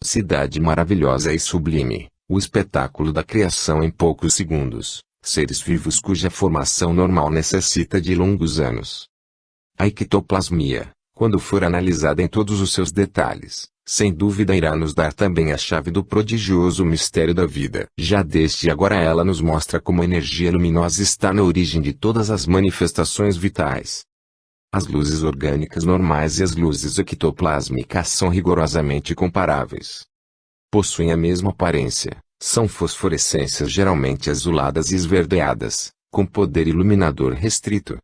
Cidade maravilhosa e sublime, o espetáculo da criação em poucos segundos, seres vivos cuja formação normal necessita de longos anos. A ectoplasmia, quando for analisada em todos os seus detalhes, sem dúvida irá nos dar também a chave do prodigioso mistério da vida. Já desde agora ela nos mostra como a energia luminosa está na origem de todas as manifestações vitais. As luzes orgânicas normais e as luzes ectoplásmicas são rigorosamente comparáveis. Possuem a mesma aparência, são fosforescências geralmente azuladas e esverdeadas, com poder iluminador restrito.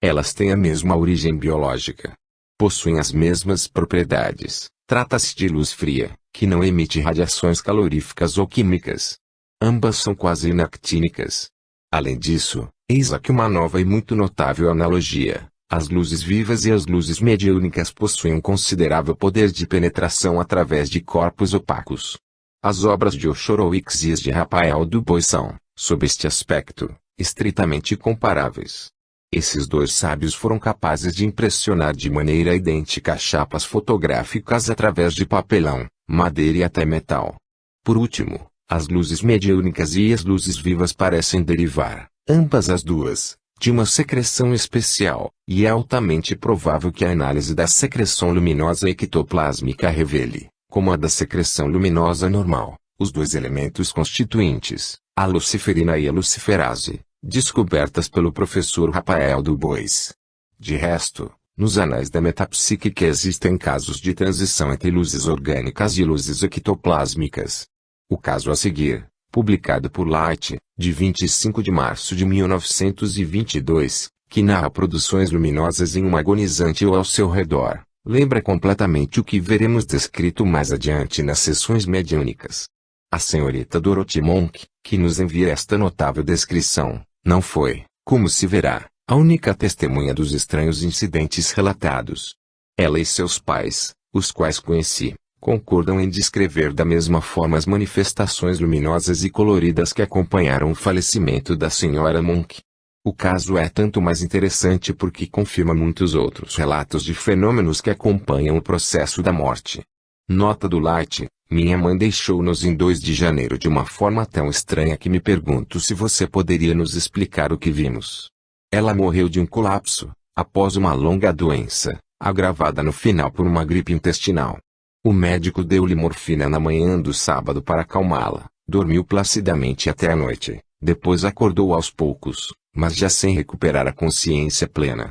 Elas têm a mesma origem biológica. Possuem as mesmas propriedades. Trata-se de luz fria, que não emite radiações caloríficas ou químicas. Ambas são quase inactínicas. Além disso, eis aqui uma nova e muito notável analogia. As luzes vivas e as luzes mediúnicas possuem um considerável poder de penetração através de corpos opacos. As obras de Horowitz e as de Raphael Du Bois são, sob este aspecto, estritamente comparáveis. Esses dois sábios foram capazes de impressionar de maneira idêntica chapas fotográficas através de papelão, madeira e até metal. Por último, as luzes mediúnicas e as luzes vivas parecem derivar, ambas as duas, de uma secreção especial, e é altamente provável que a análise da secreção luminosa ectoplásmica revele, como a da secreção luminosa normal, os dois elementos constituintes, a luciferina e a luciferase, descobertas pelo professor Raphael Du Bois. De resto, nos anais da metapsíquica existem casos de transição entre luzes orgânicas e luzes ectoplásmicas. O caso a seguir, publicado por Light, de 25 de março de 1922, que narra produções luminosas em um agonizante ou ao seu redor, lembra completamente o que veremos descrito mais adiante nas sessões mediúnicas. A senhorita Dorothy Monk, que nos envia esta notável descrição, não foi, como se verá, a única testemunha dos estranhos incidentes relatados. Ela e seus pais, os quais conheci, concordam em descrever da mesma forma as manifestações luminosas e coloridas que acompanharam o falecimento da senhora Monk. O caso é tanto mais interessante porque confirma muitos outros relatos de fenômenos que acompanham o processo da morte. Nota do Light: minha mãe deixou-nos em 2 de janeiro de uma forma tão estranha que me pergunto se você poderia nos explicar o que vimos. Ela morreu de um colapso, após uma longa doença, agravada no final por uma gripe intestinal. O médico deu-lhe morfina na manhã do sábado para acalmá-la, dormiu placidamente até a noite, depois acordou aos poucos, mas já sem recuperar a consciência plena.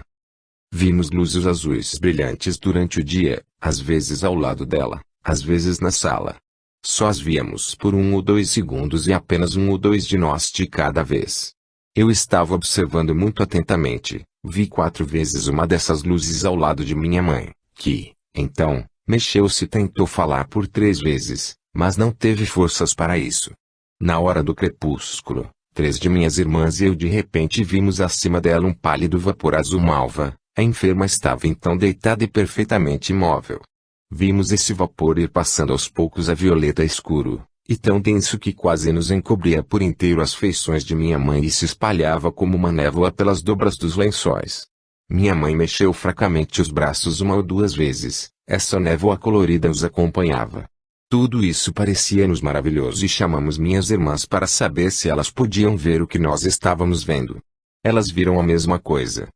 Vimos luzes azuis brilhantes durante o dia, às vezes ao lado dela, às vezes na sala. Só as víamos por 1 ou 2 segundos e apenas 1 ou 2 de nós de cada vez. Eu estava observando muito atentamente, vi 4 vezes uma dessas luzes ao lado de minha mãe, que, então, mexeu-se e tentou falar por 3 vezes, mas não teve forças para isso. Na hora do crepúsculo, 3 de minhas irmãs e eu de repente vimos acima dela um pálido vapor azul malva. A enferma estava então deitada e perfeitamente imóvel. Vimos esse vapor ir passando aos poucos a violeta escuro, e tão denso que quase nos encobria por inteiro as feições de minha mãe e se espalhava como uma névoa pelas dobras dos lençóis. Minha mãe mexeu fracamente os braços 1 ou 2 vezes, essa névoa colorida os acompanhava. Tudo isso parecia-nos maravilhoso e chamamos minhas irmãs para saber se elas podiam ver o que nós estávamos vendo. Elas viram a mesma coisa.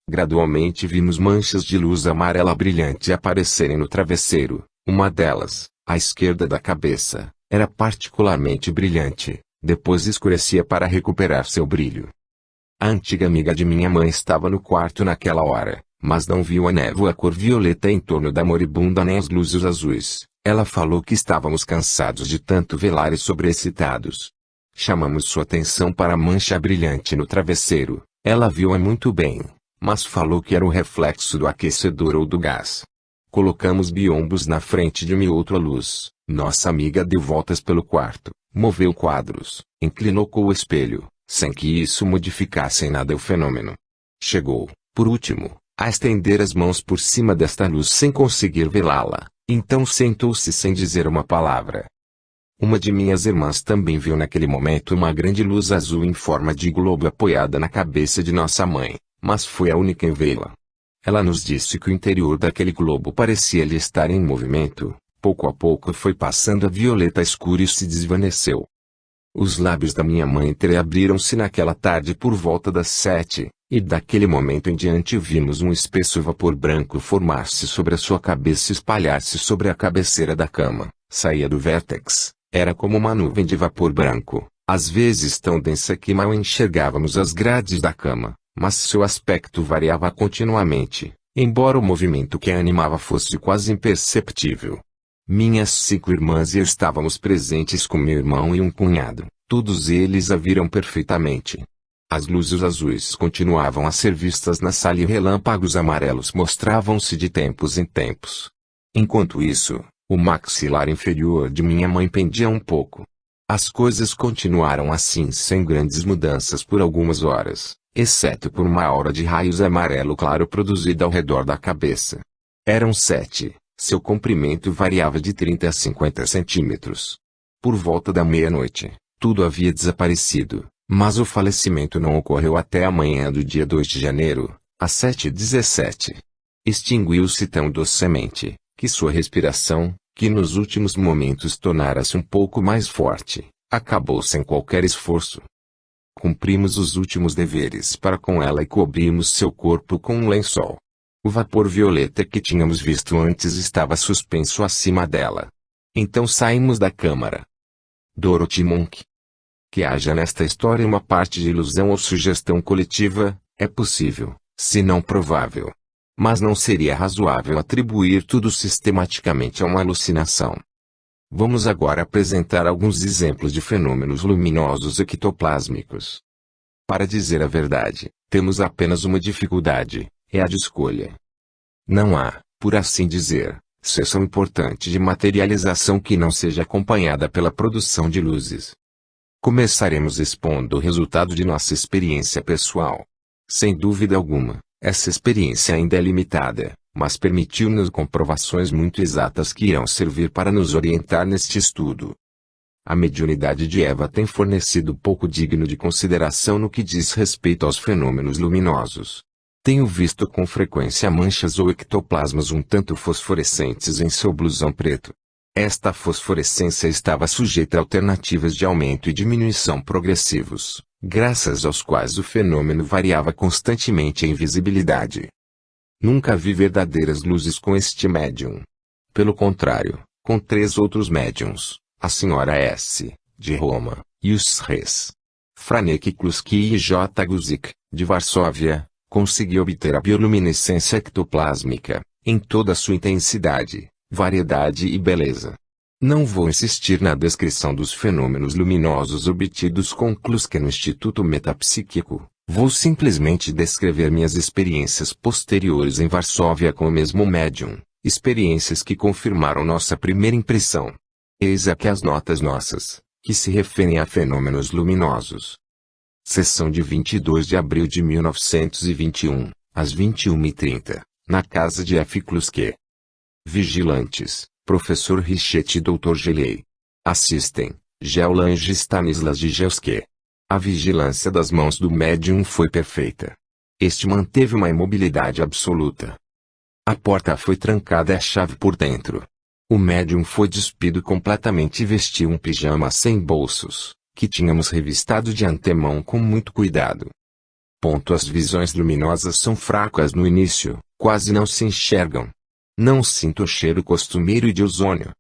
Gradualmente vimos manchas de luz amarela brilhante aparecerem no travesseiro. Uma delas, à esquerda da cabeça, era particularmente brilhante, depois escurecia para recuperar seu brilho. A antiga amiga de minha mãe estava no quarto naquela hora, mas não viu a névoa cor violeta em torno da moribunda nem as luzes azuis. Ela falou que estávamos cansados de tanto velar e sobreexcitados. Chamamos sua atenção para a mancha brilhante no travesseiro. Ela viu-a muito bem, mas falou que era o reflexo do aquecedor ou do gás. Colocamos biombos na frente de uma e outra luz. Nossa amiga deu voltas pelo quarto, moveu quadros, inclinou com o espelho, sem que isso modificasse em nada o fenômeno. Chegou, por último, a estender as mãos por cima desta luz sem conseguir velá-la, então sentou-se sem dizer uma palavra. Uma de minhas irmãs também viu naquele momento uma grande luz azul em forma de globo apoiada na cabeça de nossa mãe, mas foi a única em vê-la. Ela nos disse que o interior daquele globo parecia-lhe estar em movimento, Pouco a pouco foi passando a violeta escura e se desvaneceu. Os lábios da minha mãe entreabriram-se naquela tarde por volta das 7, e daquele momento em diante vimos um espesso vapor branco formar-se sobre a sua cabeça e espalhar-se sobre a cabeceira da cama. Saía do vértex, era como uma nuvem de vapor branco, às vezes tão densa que mal enxergávamos as grades da cama, mas seu aspecto variava continuamente, embora o movimento que a animava fosse quase imperceptível. Minhas 5 irmãs e eu estávamos presentes com meu irmão e um cunhado, todos eles a viram perfeitamente. As luzes azuis continuavam a ser vistas na sala e relâmpagos amarelos mostravam-se de tempos em tempos. Enquanto isso, o maxilar inferior de minha mãe pendia um pouco. As coisas continuaram assim sem grandes mudanças por algumas horas, exceto por uma aura de raios amarelo claro produzida ao redor da cabeça. Eram 7. Seu comprimento variava de 30 a 50 centímetros. Por volta da meia-noite, tudo havia desaparecido, mas o falecimento não ocorreu até a manhã do dia 2 de janeiro, às 7h17. Extinguiu-se tão docemente, que sua respiração, que nos últimos momentos tornara-se um pouco mais forte, acabou sem qualquer esforço. Cumprimos os últimos deveres para com ela e cobrimos seu corpo com um lençol. O vapor violeta que tínhamos visto antes estava suspenso acima dela. Então saímos da câmara. Dorothy Monk. Que haja nesta história uma parte de ilusão ou sugestão coletiva, é possível, se não provável. Mas não seria razoável atribuir tudo sistematicamente a uma alucinação. Vamos agora apresentar alguns exemplos de fenômenos luminosos ectoplásmicos. Para dizer a verdade, temos apenas uma dificuldade. É a de escolha. Não há, por assim dizer, seção importante de materialização que não seja acompanhada pela produção de luzes. Começaremos expondo o resultado de nossa experiência pessoal. Sem dúvida alguma, essa experiência ainda é limitada, mas permitiu-nos comprovações muito exatas que irão servir para nos orientar neste estudo. A mediunidade de Eva tem fornecido pouco digno de consideração no que diz respeito aos fenômenos luminosos. Tenho visto com frequência manchas ou ectoplasmas um tanto fosforescentes em seu blusão preto. Esta fosforescência estava sujeita a alternativas de aumento e diminuição progressivos, graças aos quais o fenômeno variava constantemente em visibilidade. Nunca vi verdadeiras luzes com este médium. Pelo contrário, com 3 outros médiums, a senhora S., de Roma, e os Res. Franek Kluski e J. Guzik, de Varsóvia, consegui obter a bioluminescência ectoplásmica, em toda a sua intensidade, variedade e beleza. Não vou insistir na descrição dos fenômenos luminosos obtidos com Kluski no Instituto Metapsíquico, vou simplesmente descrever minhas experiências posteriores em Varsóvia com o mesmo médium, experiências que confirmaram nossa primeira impressão. Eis aqui as notas nossas, que se referem a fenômenos luminosos. Sessão de 22 de abril de 1921, às 21h30, na casa de F. Kluski. Vigilantes, Professor Richet e Dr. Gelei. Assistem, Geolange Stanislas Dijelski. A vigilância das mãos do médium foi perfeita. Este manteve uma imobilidade absoluta. A porta foi trancada e a chave por dentro. O médium foi despido completamente e vestiu um pijama sem bolsos, que tínhamos revistado de antemão com muito cuidado. As visões luminosas são fracas no início, quase não se enxergam. Não sinto o cheiro costumeiro de ozônio.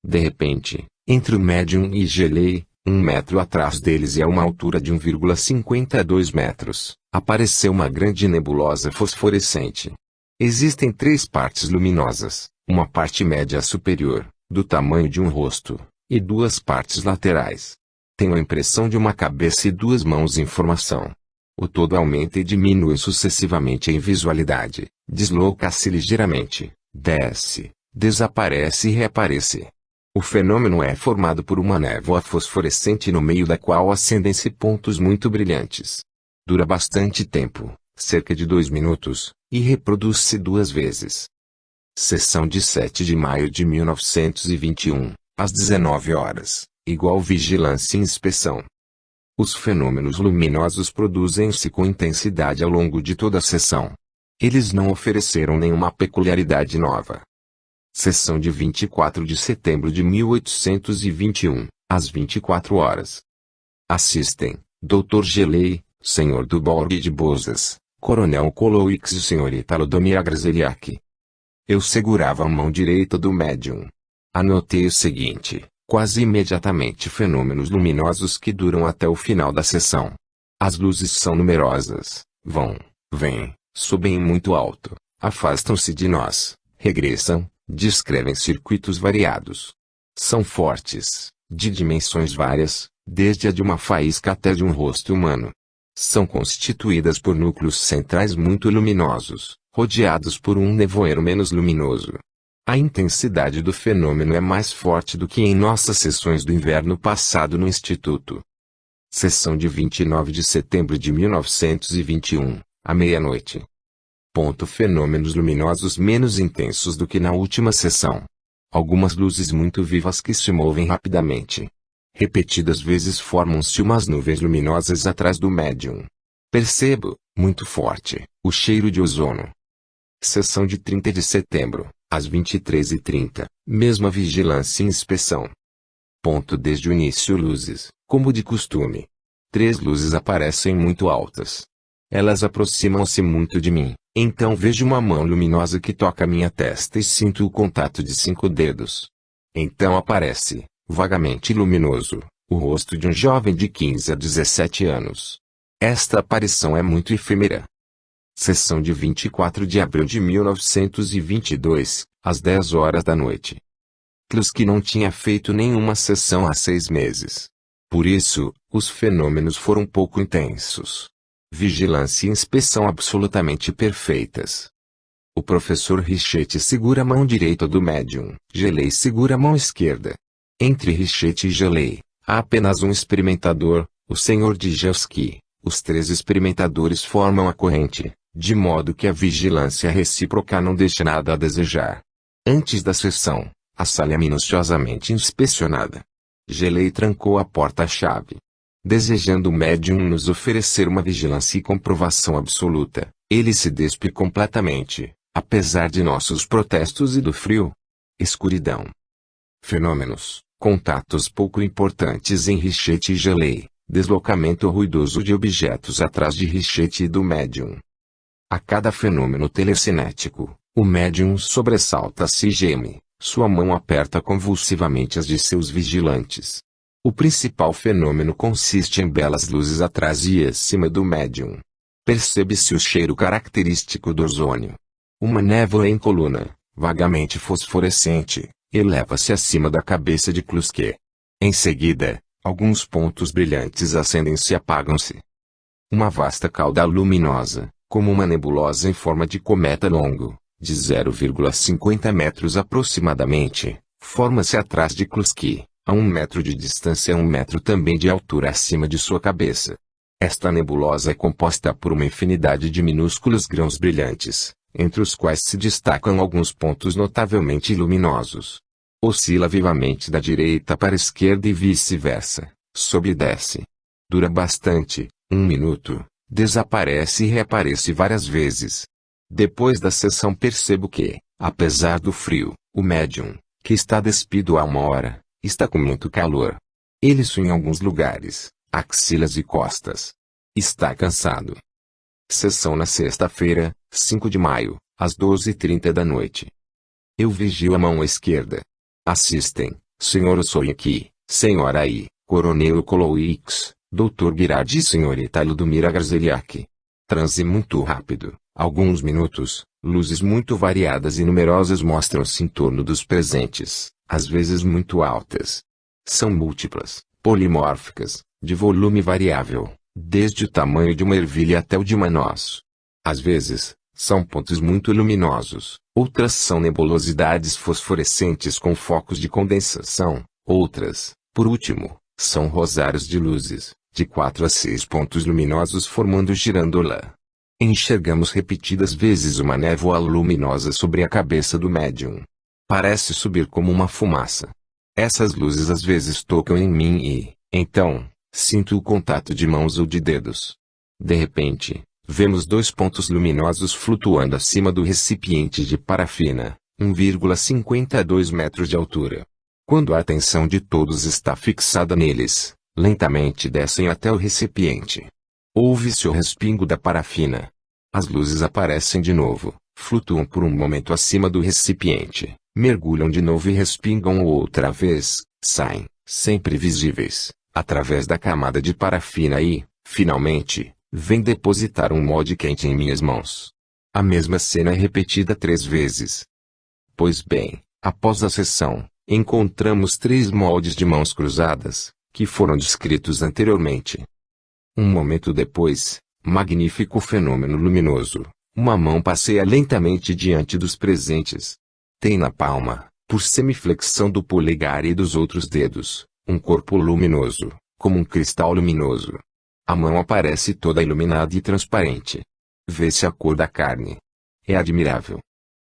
De repente, entre o médium e Gelei, 1 metro atrás deles e a uma altura de 1,52 metros, apareceu uma grande nebulosa fosforescente. Existem 3 partes luminosas, uma parte média superior, do tamanho de um rosto, e 2 partes laterais. Tenho a impressão de uma cabeça e 2 mãos em formação. O todo aumenta e diminui sucessivamente em visualidade, desloca-se ligeiramente, desce, desaparece e reaparece. O fenômeno é formado por uma névoa fosforescente no meio da qual acendem-se pontos muito brilhantes. Dura bastante tempo, cerca de 2 minutos, e reproduz-se 2 vezes. Sessão de 7 de maio de 1921, às 19 horas, igual vigilância e inspeção. Os fenômenos luminosos produzem-se com intensidade ao longo de toda a sessão. Eles não ofereceram nenhuma peculiaridade nova. Sessão de 24 de setembro de 1821, às 24 horas. Assistem, Dr. Gelei, Sr. do Borg de Bozas, Coronel Coloix e Sr. Lodomir Grzeliak. Eu segurava a mão direita do médium. Anotei o seguinte: quase imediatamente fenômenos luminosos que duram até o final da sessão. As luzes são numerosas, vão, vêm, sobem muito alto, afastam-se de nós, regressam, descrevem circuitos variados. São fortes, de dimensões várias, desde a de uma faísca até de um rosto humano. São constituídas por núcleos centrais muito luminosos, rodeados por um nevoeiro menos luminoso. A intensidade do fenômeno é mais forte do que em nossas sessões do inverno passado no Instituto. Sessão de 29 de setembro de 1921, à meia-noite. Fenômenos luminosos menos intensos do que na última sessão. Algumas luzes muito vivas que se movem rapidamente. Repetidas vezes formam-se umas nuvens luminosas atrás do médium. Percebo, muito forte, o cheiro de ozono. Sessão de 30 de setembro, às 23h30, mesma vigilância e inspeção. Desde o início luzes, como de costume. 3 luzes aparecem muito altas. Elas aproximam-se muito de mim, então vejo uma mão luminosa que toca minha testa e sinto o contato de 5 dedos. Então aparece, vagamente luminoso, o rosto de um jovem de 15 a 17 anos. Esta aparição é muito efêmera. Sessão de 24 de abril de 1922, às 10 horas da noite. Kluski não tinha feito nenhuma sessão há 6 meses. Por isso, os fenômenos foram pouco intensos. Vigilância e inspeção absolutamente perfeitas. O professor Richetti segura a mão direita do médium, Gelei segura a mão esquerda. Entre Richetti e Gelei, há apenas um experimentador, o Sr. Djelski. Os 3 experimentadores formam a corrente, de modo que a vigilância recíproca não deixa nada a desejar. Antes da sessão, a sala é minuciosamente inspecionada. Gelei trancou a porta-chave. Desejando o médium nos oferecer uma vigilância e comprovação absoluta, ele se despe completamente, apesar de nossos protestos e do frio. Escuridão. Fenômenos, contatos pouco importantes em Richetti e Gelei, deslocamento ruidoso de objetos atrás de Richetti e do médium. A cada fenômeno telecinético, o médium sobressalta-se e geme, sua mão aperta convulsivamente as de seus vigilantes. O principal fenômeno consiste em belas luzes atrás e acima do médium. Percebe-se o cheiro característico do ozônio. Uma névoa em coluna, vagamente fosforescente, eleva-se acima da cabeça de Kluski. Em seguida, alguns pontos brilhantes acendem-se e apagam-se. Uma vasta cauda luminosa, como uma nebulosa em forma de cometa longo, de 0,50 metros aproximadamente, forma-se atrás de Kluski. A 1 metro de distância e 1 metro também de altura acima de sua cabeça. Esta nebulosa é composta por uma infinidade de minúsculos grãos brilhantes, entre os quais se destacam alguns pontos notavelmente luminosos. Oscila vivamente da direita para a esquerda e vice-versa, sobe e desce. Dura bastante, 1 minuto, desaparece e reaparece várias vezes. Depois da sessão percebo que, apesar do frio, o médium, que está despido há 1 hora, está com muito calor. Ele sua em alguns lugares, axilas e costas. Está cansado. Sessão na sexta-feira, 5 de maio, às 12h30 da noite. Eu vigio a mão esquerda. Assistem, Sr. Osoyeki, Sr. Ai, Coronel Coloix, Dr. Girardi e Sr. Lodomir Grzeliak. Transe muito rápido, alguns minutos, luzes muito variadas e numerosas mostram-se em torno dos presentes, às vezes muito altas. São múltiplas, polimórficas, de volume variável, desde o tamanho de uma ervilha até o de uma noz. Às vezes, são pontos muito luminosos, outras são nebulosidades fosforescentes com focos de condensação, outras, por último, são rosários de luzes, de 4 a 6 pontos luminosos formando girândola. Enxergamos repetidas vezes uma névoa luminosa sobre a cabeça do médium. Parece subir como uma fumaça. Essas luzes às vezes tocam em mim e, então, sinto o contato de mãos ou de dedos. De repente, vemos 2 pontos luminosos flutuando acima do recipiente de parafina, 1,52 metros de altura. Quando a atenção de todos está fixada neles, lentamente descem até o recipiente. Ouve-se o respingo da parafina. As luzes aparecem de novo, flutuam por um momento acima do recipiente, mergulham de novo e respingam outra vez, saem, sempre visíveis, através da camada de parafina e, finalmente, vêm depositar um molde quente em minhas mãos. A mesma cena é repetida 3 vezes. Pois bem, após a sessão, encontramos 3 moldes de mãos cruzadas, que foram descritos anteriormente. Um momento depois, magnífico fenômeno luminoso, uma mão passeia lentamente diante dos presentes. Tem na palma, por semiflexão do polegar e dos outros dedos, um corpo luminoso, como um cristal luminoso. A mão aparece toda iluminada e transparente. Vê-se a cor da carne. É admirável.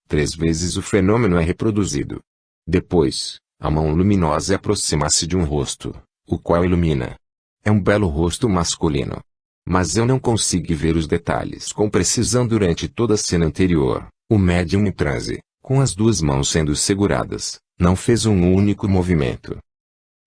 3 vezes o fenômeno é reproduzido. Depois, a mão luminosa aproxima-se de um rosto, o qual ilumina. É um belo rosto masculino. Mas eu não consigo ver os detalhes com precisão durante toda a cena anterior. O médium em transe, com as 2 mãos sendo seguradas, não fez um único movimento.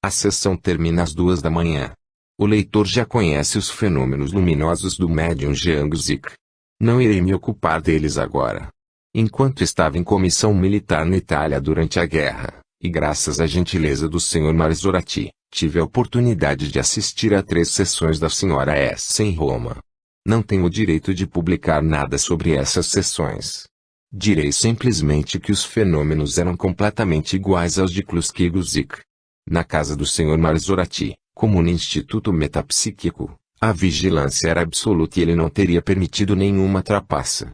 A sessão termina às 2 da manhã. O leitor já conhece os fenômenos luminosos do médium Jiang Zique. Não irei me ocupar deles agora. Enquanto estava em comissão militar na Itália durante a guerra, e graças à gentileza do Sr. Marzorati, tive a oportunidade de assistir a 3 sessões da Sra. S. em Roma. Não tenho o direito de publicar nada sobre essas sessões. Direi simplesmente que os fenômenos eram completamente iguais aos de Kluski e Guzik. Na casa do Sr. Marzorati, como no Instituto Metapsíquico, a vigilância era absoluta e ele não teria permitido nenhuma trapaça.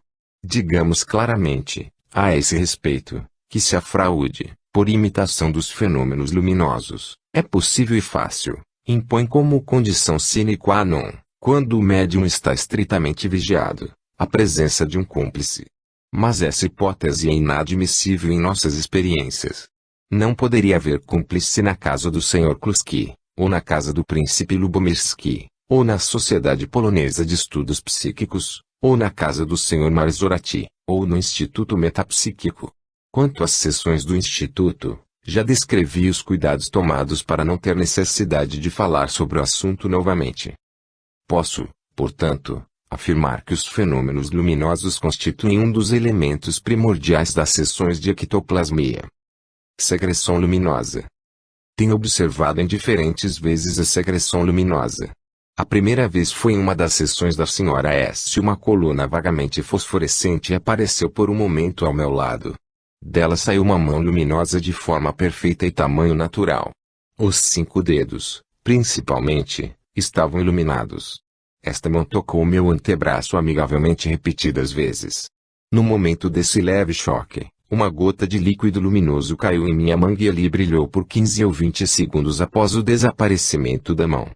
Digamos claramente, a esse respeito, que se a fraude, por imitação dos fenômenos luminosos, é possível e fácil, impõe como condição sine qua non, quando o médium está estritamente vigiado, a presença de um cúmplice. Mas essa hipótese é inadmissível em nossas experiências. Não poderia haver cúmplice na casa do Sr. Kluski, ou na casa do príncipe Lubomirski, ou na Sociedade Polonesa de Estudos Psíquicos, ou na casa do Sr. Marzorati, ou no Instituto Metapsíquico. Quanto às sessões do Instituto, já descrevi os cuidados tomados para não ter necessidade de falar sobre o assunto novamente. Posso, portanto, afirmar que os fenômenos luminosos constituem um dos elementos primordiais das sessões de ectoplasmia. Secreção luminosa. Tenho observado em diferentes vezes a secreção luminosa. A primeira vez foi em uma das sessões da Sra. S. Uma coluna vagamente fosforescente apareceu por um momento ao meu lado. Dela saiu uma mão luminosa de forma perfeita e tamanho natural. Os 5 dedos, principalmente, estavam iluminados. Esta mão tocou o meu antebraço amigavelmente repetidas vezes. No momento desse leve choque, uma gota de líquido luminoso caiu em minha manga e ali brilhou por 15 ou 20 segundos após o desaparecimento da mão.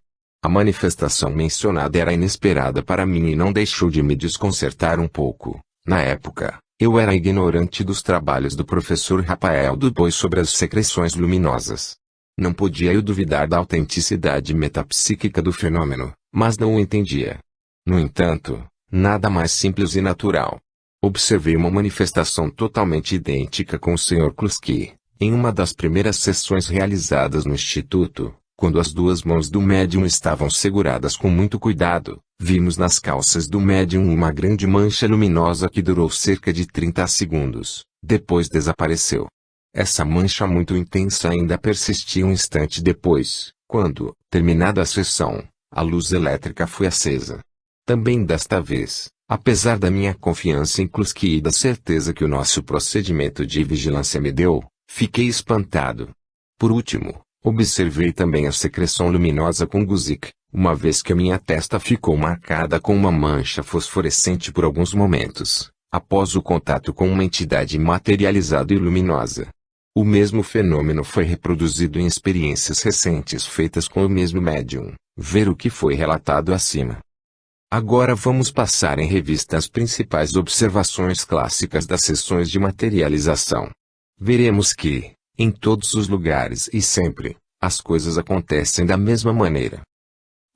A manifestação mencionada era inesperada para mim e não deixou de me desconcertar um pouco. Na época, eu era ignorante dos trabalhos do professor Rafael Dubois sobre as secreções luminosas. Não podia eu duvidar da autenticidade metapsíquica do fenômeno, mas não o entendia. No entanto, nada mais simples e natural. Observei uma manifestação totalmente idêntica com o Sr. Kluski, em uma das primeiras sessões realizadas no Instituto. Quando as 2 mãos do médium estavam seguradas com muito cuidado, vimos nas calças do médium uma grande mancha luminosa que durou cerca de 30 segundos, depois desapareceu. Essa mancha muito intensa ainda persistia um instante depois, quando, terminada a sessão, a luz elétrica foi acesa. Também desta vez, apesar da minha confiança em Kluski e da certeza que o nosso procedimento de vigilância me deu, fiquei espantado. Por último, observei também a secreção luminosa com Guzik, uma vez que a minha testa ficou marcada com uma mancha fosforescente por alguns momentos, após o contato com uma entidade materializada e luminosa. O mesmo fenômeno foi reproduzido em experiências recentes feitas com o mesmo médium, ver o que foi relatado acima. Agora vamos passar em revista as principais observações clássicas das sessões de materialização. Veremos que, em todos os lugares e sempre, as coisas acontecem da mesma maneira.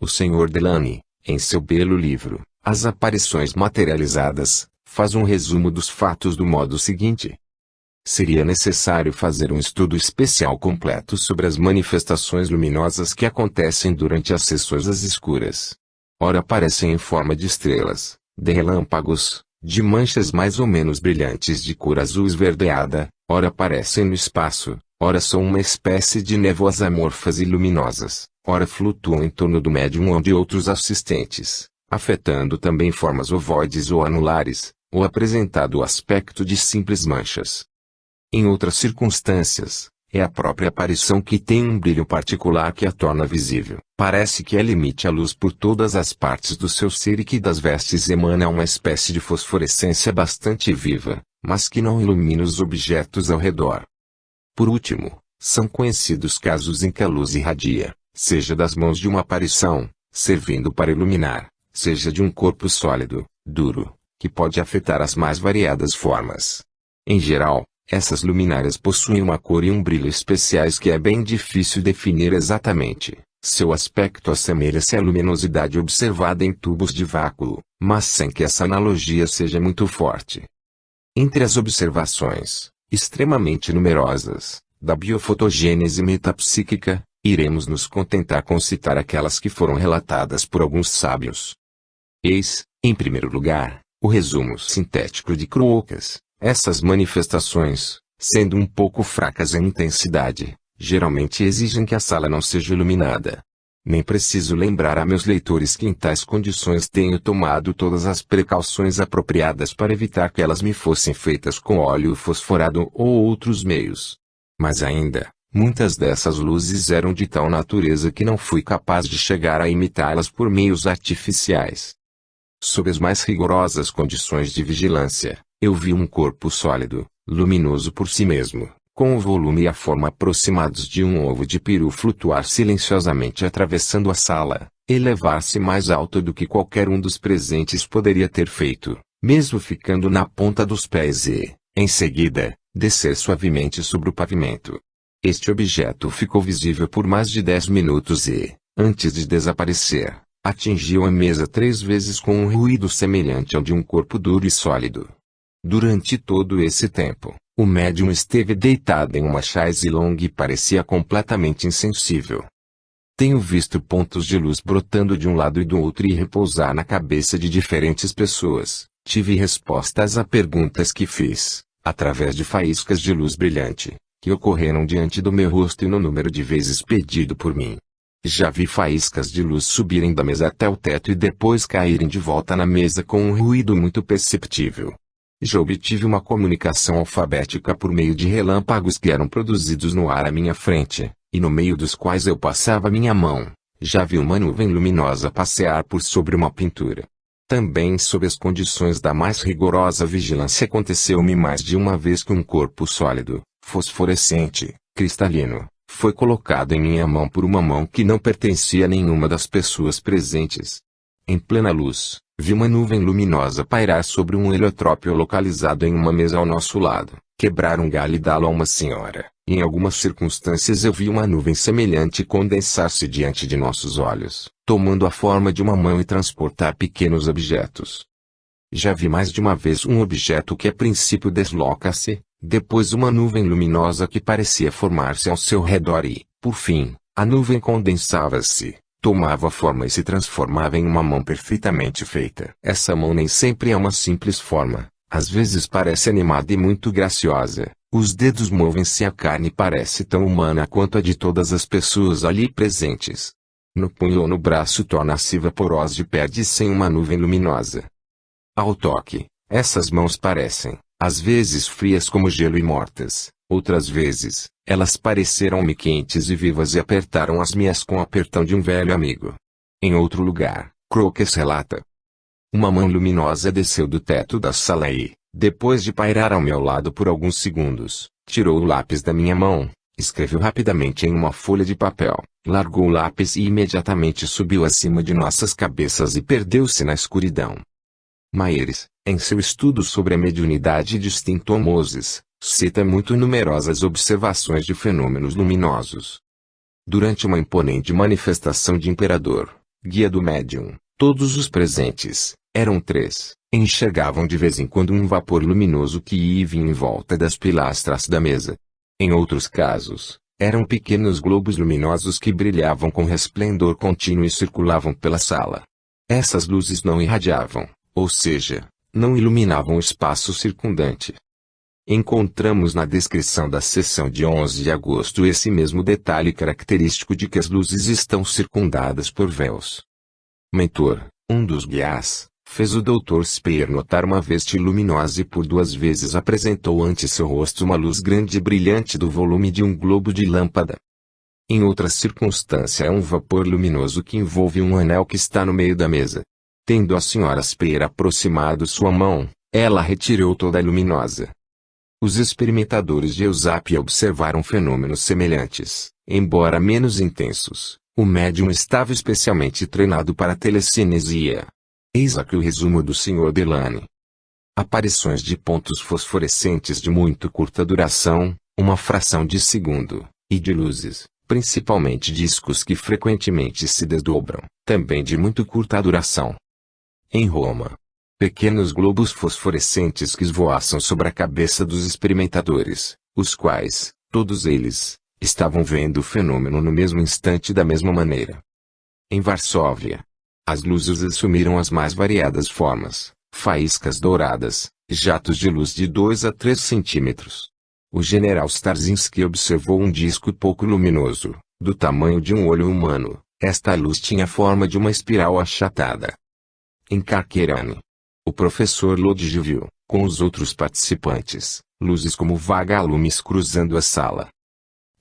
O Sr. Delany, em seu belo livro, As Aparições Materializadas, faz um resumo dos fatos do modo seguinte. Seria necessário fazer um estudo especial completo sobre as manifestações luminosas que acontecem durante as sessões às escuras. Ora aparecem em forma de estrelas, de relâmpagos, de manchas mais ou menos brilhantes de cor azul esverdeada, ora aparecem no espaço, ora são uma espécie de névoas amorfas e luminosas, ora flutuam em torno do médium ou de outros assistentes, afetando também formas ovoides ou anulares, ou apresentado o aspecto de simples manchas. Em outras circunstâncias, é a própria aparição que tem um brilho particular que a torna visível. Parece que ela emite a luz por todas as partes do seu ser e que das vestes emana uma espécie de fosforescência bastante viva, mas que não ilumina os objetos ao redor. Por último, são conhecidos casos em que a luz irradia, seja das mãos de uma aparição, servindo para iluminar, seja de um corpo sólido, duro, que pode afetar as mais variadas formas. Em geral, essas luminárias possuem uma cor e um brilho especiais que é bem difícil definir exatamente. Seu aspecto assemelha-se à luminosidade observada em tubos de vácuo, mas sem que essa analogia seja muito forte. Entre as observações, extremamente numerosas, da biofotogênese metapsíquica, iremos nos contentar com citar aquelas que foram relatadas por alguns sábios. Eis, em primeiro lugar, o resumo sintético de Crocas. Essas manifestações, sendo um pouco fracas em intensidade, geralmente exigem que a sala não seja iluminada. Nem preciso lembrar a meus leitores que em tais condições tenho tomado todas as precauções apropriadas para evitar que elas me fossem feitas com óleo fosforado ou outros meios. Mas ainda, muitas dessas luzes eram de tal natureza que não fui capaz de chegar a imitá-las por meios artificiais. Sob as mais rigorosas condições de vigilância, eu vi um corpo sólido, luminoso por si mesmo, com o volume e a forma aproximados de um ovo de peru flutuar silenciosamente atravessando a sala, elevar-se mais alto do que qualquer um dos presentes poderia ter feito, mesmo ficando na ponta dos pés e, em seguida, descer suavemente sobre o pavimento. Este objeto ficou visível por mais de 10 minutos e, antes de desaparecer, atingiu a mesa 3 vezes com um ruído semelhante ao de um corpo duro e sólido. Durante todo esse tempo, o médium esteve deitado em uma chaise longue e parecia completamente insensível. Tenho visto pontos de luz brotando de um lado e do outro e repousar na cabeça de diferentes pessoas. Tive respostas a perguntas que fiz, através de faíscas de luz brilhante, que ocorreram diante do meu rosto e no número de vezes pedido por mim. Já vi faíscas de luz subirem da mesa até o teto e depois caírem de volta na mesa com um ruído muito perceptível. Já obtive uma comunicação alfabética por meio de relâmpagos que eram produzidos no ar à minha frente, e no meio dos quais eu passava minha mão. Já vi uma nuvem luminosa passear por sobre uma pintura. Também sob as condições da mais rigorosa vigilância aconteceu-me mais de uma vez que um corpo sólido, fosforescente, cristalino, foi colocado em minha mão por uma mão que não pertencia a nenhuma das pessoas presentes. Em plena luz, vi uma nuvem luminosa pairar sobre um heliotrópio localizado em uma mesa ao nosso lado, quebrar um galho e dá-lo a uma senhora. Em algumas circunstâncias eu vi uma nuvem semelhante condensar-se diante de nossos olhos, tomando a forma de uma mão e transportar pequenos objetos. Já vi mais de uma vez um objeto que a princípio desloca-se, depois uma nuvem luminosa que parecia formar-se ao seu redor e, por fim, a nuvem condensava-se, tomava forma e se transformava em uma mão perfeitamente feita. Essa mão nem sempre é uma simples forma, às vezes parece animada e muito graciosa, os dedos movem-se e a carne parece tão humana quanto a de todas as pessoas ali presentes. No punho ou no braço torna-se vaporosa e perde-se em uma nuvem luminosa. Ao toque, essas mãos parecem, às vezes frias como gelo e mortas, outras vezes, elas pareceram-me quentes e vivas e apertaram as minhas com o apertão de um velho amigo. Em outro lugar, Crocas relata: uma mão luminosa desceu do teto da sala e, depois de pairar ao meu lado por alguns segundos, tirou o lápis da minha mão, escreveu rapidamente em uma folha de papel, largou o lápis e imediatamente subiu acima de nossas cabeças e perdeu-se na escuridão. Maiers, em seu estudo sobre a mediunidade de Stinton Moses, cita muito numerosas observações de fenômenos luminosos. Durante uma imponente manifestação de imperador, guia do médium, todos os presentes, eram 3, Enxergavam de vez em quando um vapor luminoso que ia e vinha em volta das pilastras da mesa. Em outros casos, eram pequenos globos luminosos que brilhavam com resplendor contínuo e circulavam pela sala. Essas luzes não irradiavam, ou seja, não iluminavam o espaço circundante. Encontramos na descrição da sessão de 11 de agosto esse mesmo detalhe característico de que as luzes estão circundadas por véus. Mentor, um dos guias, fez o Dr. Speer notar uma veste luminosa e por 2 vezes apresentou ante seu rosto uma luz grande e brilhante do volume de um globo de lâmpada. Em outra circunstância é um vapor luminoso que envolve um anel que está no meio da mesa. Tendo a Sra. Speer aproximado sua mão, ela retirou toda a luminosa. Os experimentadores de Eusápia observaram fenômenos semelhantes, embora menos intensos. O médium estava especialmente treinado para a telecinesia. Eis aqui o resumo do Sr. Delany. Aparições de pontos fosforescentes de muito curta duração, uma fração de segundo, e de luzes, principalmente discos que frequentemente se desdobram, também de muito curta duração. Em Roma, pequenos globos fosforescentes que esvoaçam sobre a cabeça dos experimentadores, os quais, todos eles, estavam vendo o fenômeno no mesmo instante da mesma maneira. Em Varsóvia, as luzes assumiram as mais variadas formas, faíscas douradas, jatos de luz de 2 a 3 centímetros. O general Starzinski observou um disco pouco luminoso, do tamanho de um olho humano. Esta luz tinha a forma de uma espiral achatada. Em Carqueirane, o professor Lodge viu, com os outros participantes, luzes como vagalumes cruzando a sala.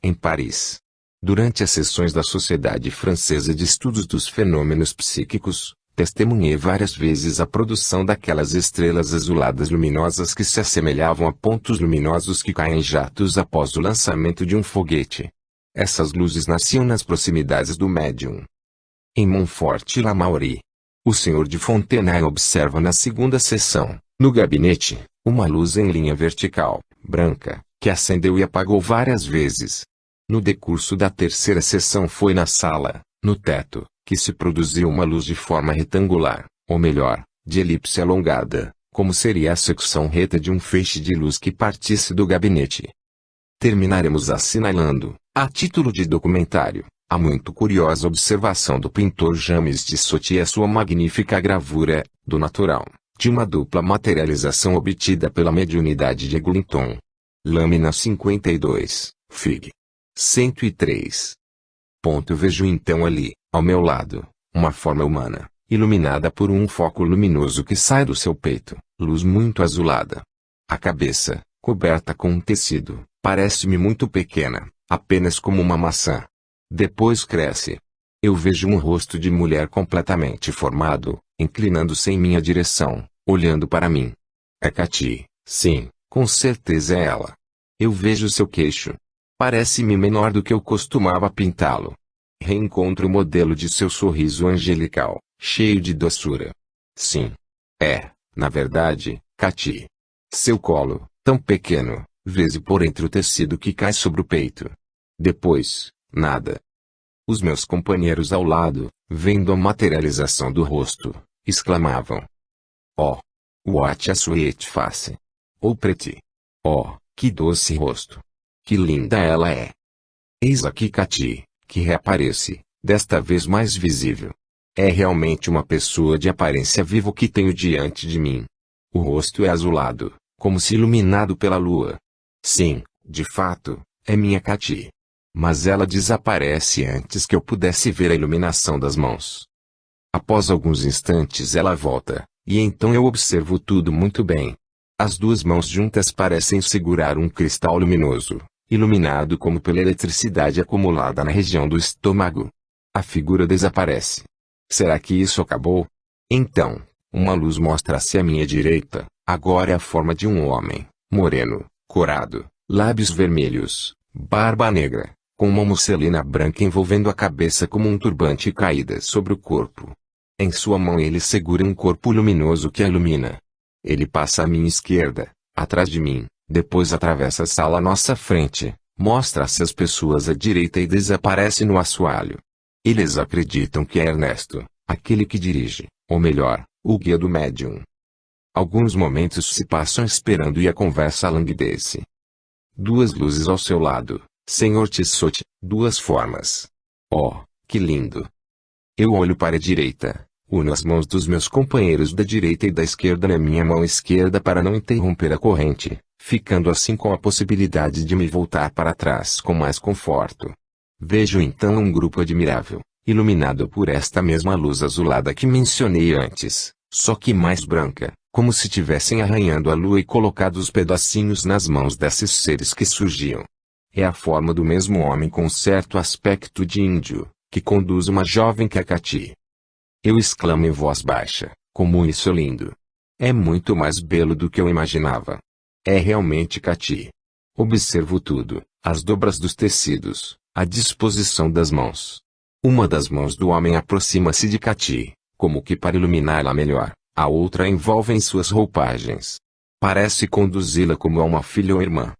Em Paris, durante as sessões da Sociedade Francesa de Estudos dos Fenômenos Psíquicos, testemunhei várias vezes a produção daquelas estrelas azuladas luminosas que se assemelhavam a pontos luminosos que caem em jatos após o lançamento de um foguete. Essas luzes nasciam nas proximidades do médium. Em Montfort-la-Maurie, o Sr. de Fontenay observa na segunda sessão, no gabinete, uma luz em linha vertical, branca, que acendeu e apagou várias vezes. No decurso da terceira sessão foi na sala, no teto, que se produziu uma luz de forma retangular, ou melhor, de elipse alongada, como seria a secção reta de um feixe de luz que partisse do gabinete. Terminaremos assinalando, a título de documentário, a muito curiosa observação do pintor James Tissot e a sua magnífica gravura, do natural, de uma dupla materialização obtida pela mediunidade de Eglinton. Lâmina 52, Fig. 103. Vejo então ali, ao meu lado, uma forma humana, iluminada por um foco luminoso que sai do seu peito, luz muito azulada. A cabeça, coberta com um tecido, parece-me muito pequena, apenas como uma maçã. Depois cresce. Eu vejo um rosto de mulher completamente formado, inclinando-se em minha direção, olhando para mim. É Katy, sim, com certeza é ela. Eu vejo seu queixo. Parece-me menor do que eu costumava pintá-lo. Reencontro o modelo de seu sorriso angelical, cheio de doçura. Sim. É, na verdade, Katy. Seu colo, tão pequeno, vê-se por entre o tecido que cai sobre o peito. Depois, nada. Os meus companheiros ao lado, vendo a materialização do rosto, exclamavam: "Oh! What a sweet face! Oh pretty! Oh, que doce rosto! Que linda ela é!" Eis aqui Katy, que reaparece, desta vez mais visível. É realmente uma pessoa de aparência viva que tenho diante de mim. O rosto é azulado, como se iluminado pela lua. Sim, de fato, é minha Katy. Mas ela desaparece antes que eu pudesse ver a iluminação das mãos. Após alguns instantes ela volta, e então eu observo tudo muito bem. As 2 mãos juntas parecem segurar um cristal luminoso, iluminado como pela eletricidade acumulada na região do estômago. A figura desaparece. Será que isso acabou? Então, uma luz mostra-se à minha direita, agora é a forma de um homem, moreno, corado, lábios vermelhos, barba negra, com uma musselina branca envolvendo a cabeça como um turbante caída sobre o corpo. Em sua mão ele segura um corpo luminoso que a ilumina. Ele passa à minha esquerda, atrás de mim, depois atravessa a sala à nossa frente, mostra-se às pessoas à direita e desaparece no assoalho. Eles acreditam que é Ernesto, aquele que dirige, ou melhor, o guia do médium. Alguns momentos se passam esperando e a conversa languidece. Duas luzes ao seu lado, Sr. Tissot, duas formas. Oh, que lindo! Eu olho para a direita, uno as mãos dos meus companheiros da direita e da esquerda na minha mão esquerda para não interromper a corrente, ficando assim com a possibilidade de me voltar para trás com mais conforto. Vejo então um grupo admirável, iluminado por esta mesma luz azulada que mencionei antes, só que mais branca, como se tivessem arranhando a lua e colocado os pedacinhos nas mãos desses seres que surgiam. É a forma do mesmo homem com certo aspecto de índio, que conduz uma jovem Cacati. Eu exclamo em voz baixa, como isso é lindo! É muito mais belo do que eu imaginava. É realmente Cati. Observo tudo, as dobras dos tecidos, a disposição das mãos. Uma das mãos do homem aproxima-se de Cati, como que para iluminá-la melhor, a outra envolve em suas roupagens. Parece conduzi-la como a uma filha ou irmã.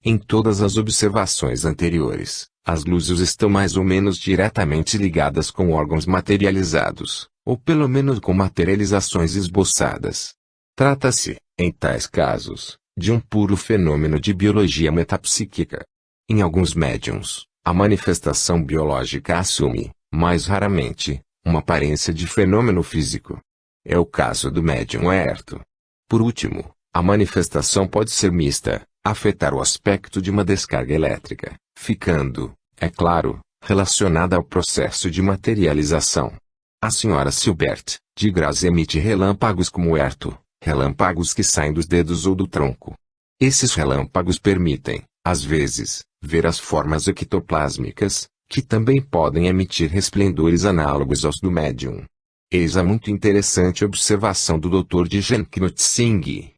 Em todas as observações anteriores, as luzes estão mais ou menos diretamente ligadas com órgãos materializados, ou pelo menos com materializações esboçadas. Trata-se, em tais casos, de um puro fenômeno de biologia metapsíquica. Em alguns médiums, a manifestação biológica assume, mais raramente, uma aparência de fenômeno físico. É o caso do médium Herto. Por último, a manifestação pode ser mista, afetar o aspecto de uma descarga elétrica, ficando, é claro, relacionada ao processo de materialização. A senhora Silbert, de Graz, emite relâmpagos como Herto, relâmpagos que saem dos dedos ou do tronco. Esses relâmpagos permitem, às vezes, ver as formas ectoplásmicas, que também podem emitir resplendores análogos aos do médium. Eis a muito interessante observação do Dr. Dijen Knut Singh.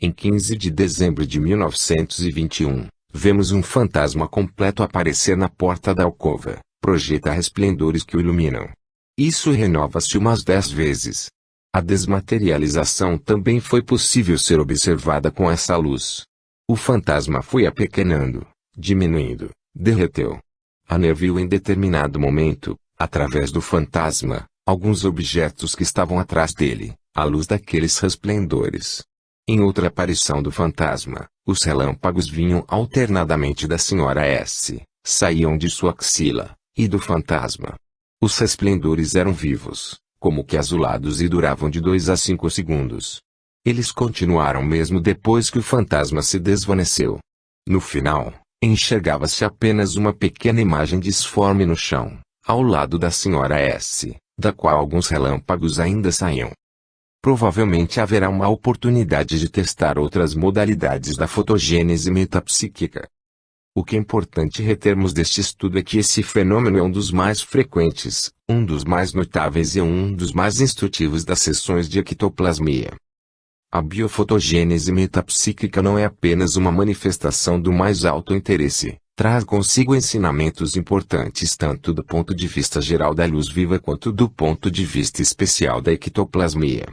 Em 15 de dezembro de 1921, vemos um fantasma completo aparecer na porta da alcova, projeta resplendores que o iluminam. Isso renova-se umas 10 vezes. A desmaterialização também foi possível ser observada com essa luz. O fantasma foi apequenando, diminuindo, derreteu. Anner viu em determinado momento, através do fantasma, alguns objetos que estavam atrás dele, à luz daqueles resplendores. Em outra aparição do fantasma, os relâmpagos vinham alternadamente da senhora S., saíam de sua axila, e do fantasma. Os resplendores eram vivos, como que azulados e duravam de 2 a 5 segundos. Eles continuaram mesmo depois que o fantasma se desvaneceu. No final, enxergava-se apenas uma pequena imagem disforme no chão, ao lado da senhora S., da qual alguns relâmpagos ainda saíam. Provavelmente haverá uma oportunidade de testar outras modalidades da fotogênese metapsíquica. O que é importante retermos deste estudo é que esse fenômeno é um dos mais frequentes, um dos mais notáveis e um dos mais instrutivos das sessões de ectoplasmia. A biofotogênese metapsíquica não é apenas uma manifestação do mais alto interesse, traz consigo ensinamentos importantes tanto do ponto de vista geral da luz viva quanto do ponto de vista especial da ectoplasmia.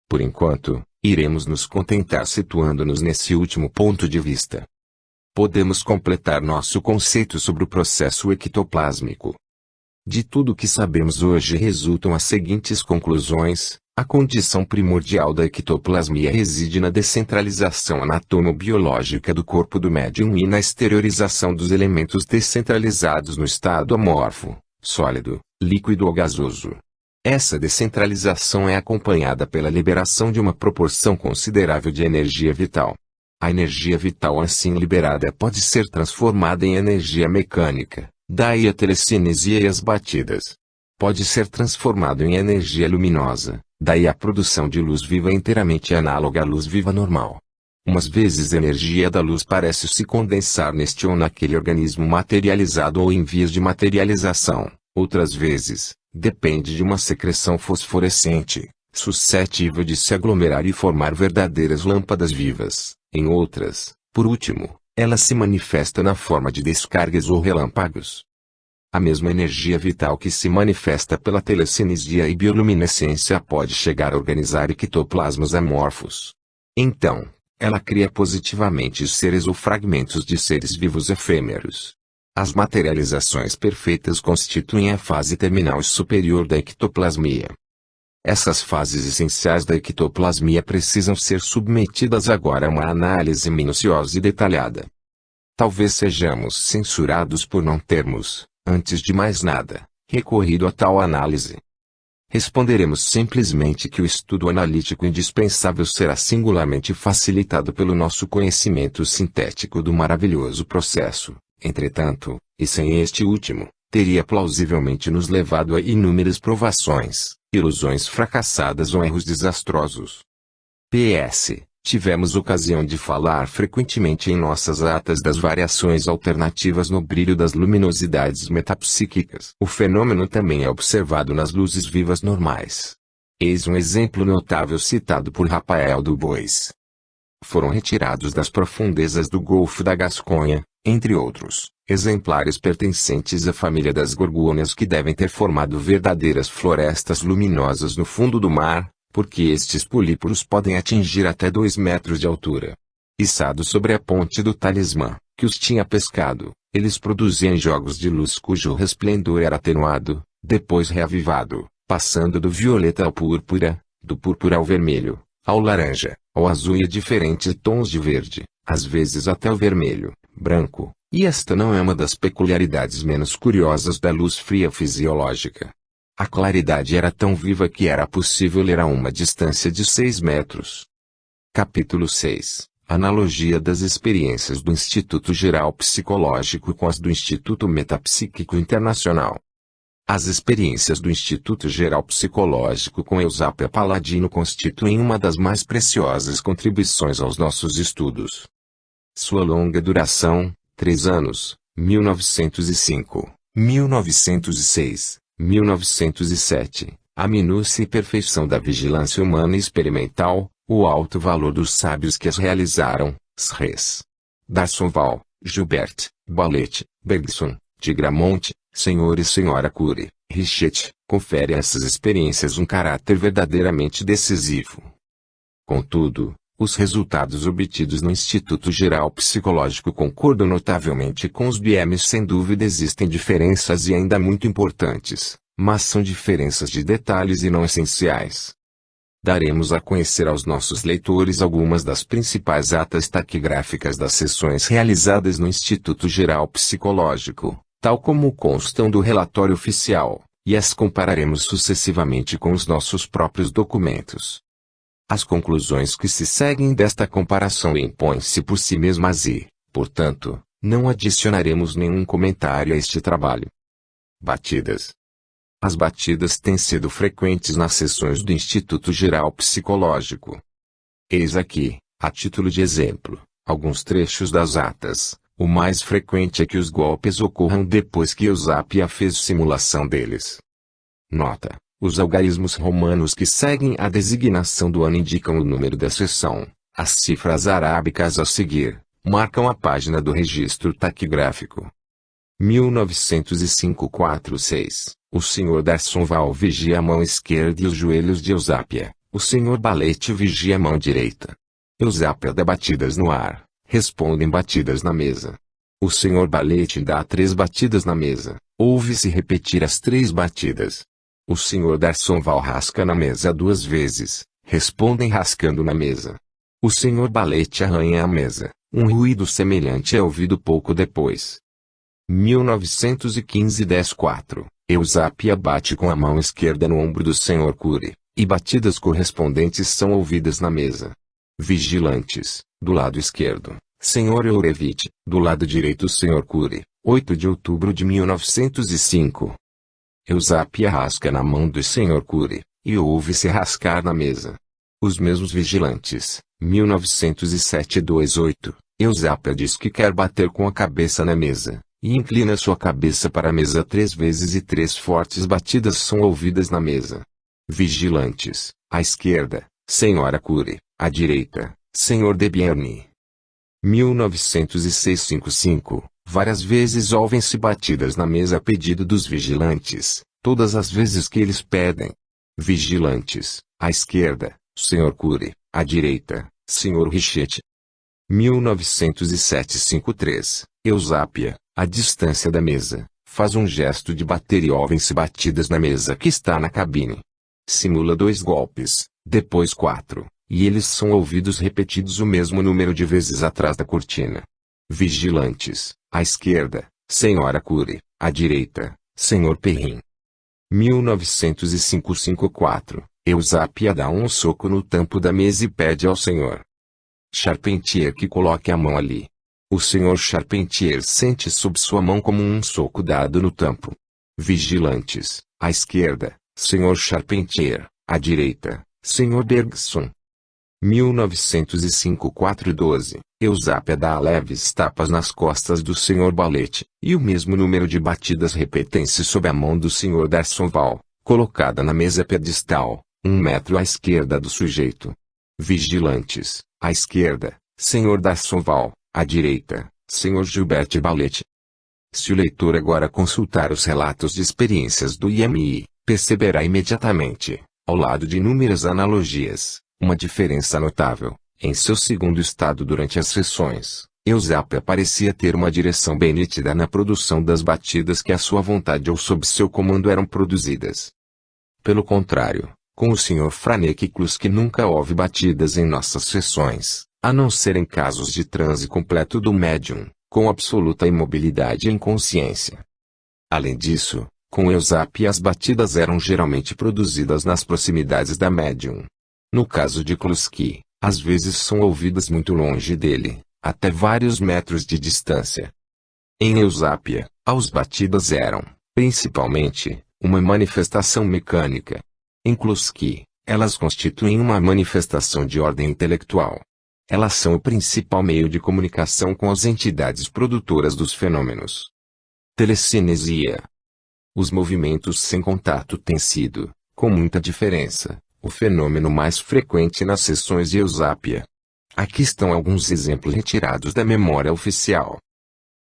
Por enquanto, iremos nos contentar situando-nos nesse último ponto de vista. Podemos completar nosso conceito sobre o processo ectoplásmico. De tudo o que sabemos hoje resultam as seguintes conclusões: a condição primordial da ectoplasmia reside na descentralização anatomobiológica do corpo do médium e na exteriorização dos elementos descentralizados no estado amorfo, sólido, líquido ou gasoso. Essa descentralização é acompanhada pela liberação de uma proporção considerável de energia vital. A energia vital assim liberada pode ser transformada em energia mecânica, daí a telecinesia e as batidas. Pode ser transformado em energia luminosa, daí a produção de luz viva inteiramente análoga à luz viva normal. Umas vezes a energia da luz parece se condensar neste ou naquele organismo materializado ou em vias de materialização, outras vezes, depende de uma secreção fosforescente, suscetível de se aglomerar e formar verdadeiras lâmpadas vivas. Em outras, por último, ela se manifesta na forma de descargas ou relâmpagos. A mesma energia vital que se manifesta pela telecinesia e bioluminescência pode chegar a organizar ectoplasmas amorfos. Então, ela cria positivamente seres ou fragmentos de seres vivos efêmeros. As materializações perfeitas constituem a fase terminal superior da ectoplasmia. Essas fases essenciais da ectoplasmia precisam ser submetidas agora a uma análise minuciosa e detalhada. Talvez sejamos censurados por não termos, antes de mais nada, recorrido a tal análise. Responderemos simplesmente que o estudo analítico indispensável será singularmente facilitado pelo nosso conhecimento sintético do maravilhoso processo. Entretanto, e sem este último, teria plausivelmente nos levado a inúmeras provações, ilusões fracassadas ou erros desastrosos. PS. Tivemos ocasião de falar frequentemente em nossas atas das variações alternativas no brilho das luminosidades metapsíquicas. O fenômeno também é observado nas luzes vivas normais. Eis um exemplo notável citado por Rafael Dubois. Foram retirados das profundezas do Golfo da Gasconha, entre outros, exemplares pertencentes à família das gorgônias que devem ter formado verdadeiras florestas luminosas no fundo do mar, porque estes políporos podem atingir até 2 metros de altura. Içados sobre a ponte do talismã, que os tinha pescado, eles produziam jogos de luz cujo resplendor era atenuado, depois reavivado, passando do violeta ao púrpura, do púrpura ao vermelho, ao laranja, ao azul e a diferentes tons de verde, às vezes até o vermelho, branco, e esta não é uma das peculiaridades menos curiosas da luz fria fisiológica. A claridade era tão viva que era possível ler a uma distância de 6 metros. Capítulo 6. Analogia das experiências do Instituto Geral Psicológico com as do Instituto Metapsíquico Internacional. As experiências do Instituto Geral Psicológico com Eusápia Palladino constituem uma das mais preciosas contribuições aos nossos estudos. Sua longa duração, 3 anos, 1905, 1906, 1907, a minúcia e perfeição da vigilância humana e experimental, o alto valor dos sábios que as realizaram, Sres. D'Arsonval, Gilbert, Ballet, Bergson, de Gramonte, Sr. e Sra. Curie, Richet, confere a essas experiências um caráter verdadeiramente decisivo. Contudo, os resultados obtidos no Instituto Geral Psicológico concordam notavelmente com os BMs. Sem dúvida existem diferenças e ainda muito importantes, mas são diferenças de detalhes e não essenciais. Daremos a conhecer aos nossos leitores algumas das principais atas taquigráficas das sessões realizadas no Instituto Geral Psicológico, tal como constam do relatório oficial, e as compararemos sucessivamente com os nossos próprios documentos. As conclusões que se seguem desta comparação impõem-se por si mesmas e, portanto, não adicionaremos nenhum comentário a este trabalho. Batidas. As batidas têm sido frequentes nas sessões do Instituto Geral Psicológico. Eis aqui, a título de exemplo, alguns trechos das atas. O mais frequente é que os golpes ocorram depois que Eusápia fez simulação deles. Nota. Os algarismos romanos que seguem a designação do ano indicam o número da sessão. As cifras arábicas a seguir marcam a página do registro taquigráfico. 1905-46. O Sr. D'Arsonval vigia a mão esquerda e os joelhos de Eusápia. O Sr. Ballet vigia a mão direita. Eusápia dá batidas no ar. Respondem batidas na mesa. O Sr. Ballet dá 3 batidas na mesa. Ouve-se repetir as 3 batidas. O Sr. D'Arsonval rasca na mesa 2 vezes. Respondem rascando na mesa. O Sr. Ballet arranha a mesa. Um ruído semelhante é ouvido pouco depois. 1915-14. Eusápia bate com a mão esquerda no ombro do Sr. Curie, e batidas correspondentes são ouvidas na mesa. Vigilantes, do lado esquerdo, Sr. Eurevich, do lado direito Sr. Curie, 8 de outubro de 1905. Eusápia rasca na mão do Sr. Curie, e ouve-se rascar na mesa. Os mesmos vigilantes, 1907-28, Eusápia diz que quer bater com a cabeça na mesa, e inclina sua cabeça para a mesa 3 vezes e 3 fortes batidas são ouvidas na mesa. Vigilantes, à esquerda, Sra. Curie, à direita, Sr. Debierne. 1906-55. Várias vezes ouvem-se batidas na mesa a pedido dos vigilantes, todas as vezes que eles pedem. Vigilantes, à esquerda, Sr. Curie, à direita, Sr. Richet. 1907-53. Eusápia, à distância da mesa, faz um gesto de bater e ouvem-se batidas na mesa que está na cabine. Simula 2 golpes, depois 4, e eles são ouvidos repetidos o mesmo número de vezes atrás da cortina. Vigilantes, à esquerda, Senhora Curie, à direita, Senhor Perrin. 1905-54, Eusápia dá um soco no tampo da mesa e pede ao Sr. Charpentier que coloque a mão ali. O Sr. Charpentier sente sob sua mão como um soco dado no tampo. Vigilantes, à esquerda, Sr. Charpentier, à direita, Sr. Bergson. 1905-412, Eusápia dá leves tapas nas costas do Sr. Balete, e o mesmo número de batidas repetem-se sob a mão do Sr. Darsonval, colocada na mesa pedestal, 1 metro à esquerda do sujeito. Vigilantes, à esquerda, Sr. Darsonval, à direita, Sr. Gilbert Balete. Se o leitor agora consultar os relatos de experiências do IMI, perceberá imediatamente, ao lado de inúmeras analogias, uma diferença notável. Em seu segundo estado durante as sessões, Eusápia parecia ter uma direção bem nítida na produção das batidas que à sua vontade ou sob seu comando eram produzidas. Pelo contrário, com o Sr. Franek-Kluski nunca houve batidas em nossas sessões, a não ser em casos de transe completo do médium, com absoluta imobilidade e inconsciência. Além disso, com Eusápia as batidas eram geralmente produzidas nas proximidades da médium. No caso de Kluski, às vezes são ouvidas muito longe dele, até vários metros de distância. Em Eusápia, as batidas eram, principalmente, uma manifestação mecânica. Em Kluski, elas constituem uma manifestação de ordem intelectual. Elas são o principal meio de comunicação com as entidades produtoras dos fenômenos. Telecinesia. Os movimentos sem contato têm sido, com muita diferença, o fenômeno mais frequente nas sessões de Eusápia. Aqui estão alguns exemplos retirados da memória oficial.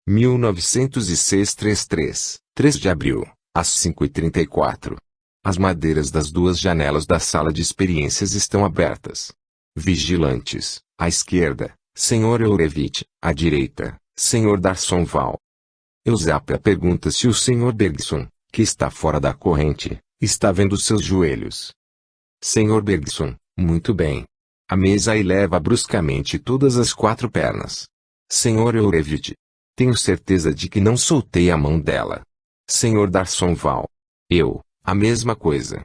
1906-33, 3 de abril, às 5h34. As madeiras das 2 janelas da sala de experiências estão abertas. Vigilantes, à esquerda, Sr. Eurevich, à direita, Sr. Darsonval. Eusápia pergunta se o Sr. Bergson, que está fora da corrente, está vendo seus joelhos. Sr. Bergson, muito bem. A mesa eleva bruscamente todas as 4 pernas. Sr. Eurevich. Tenho certeza de que não soltei a mão dela. Sr. Darsonval. Eu, a mesma coisa.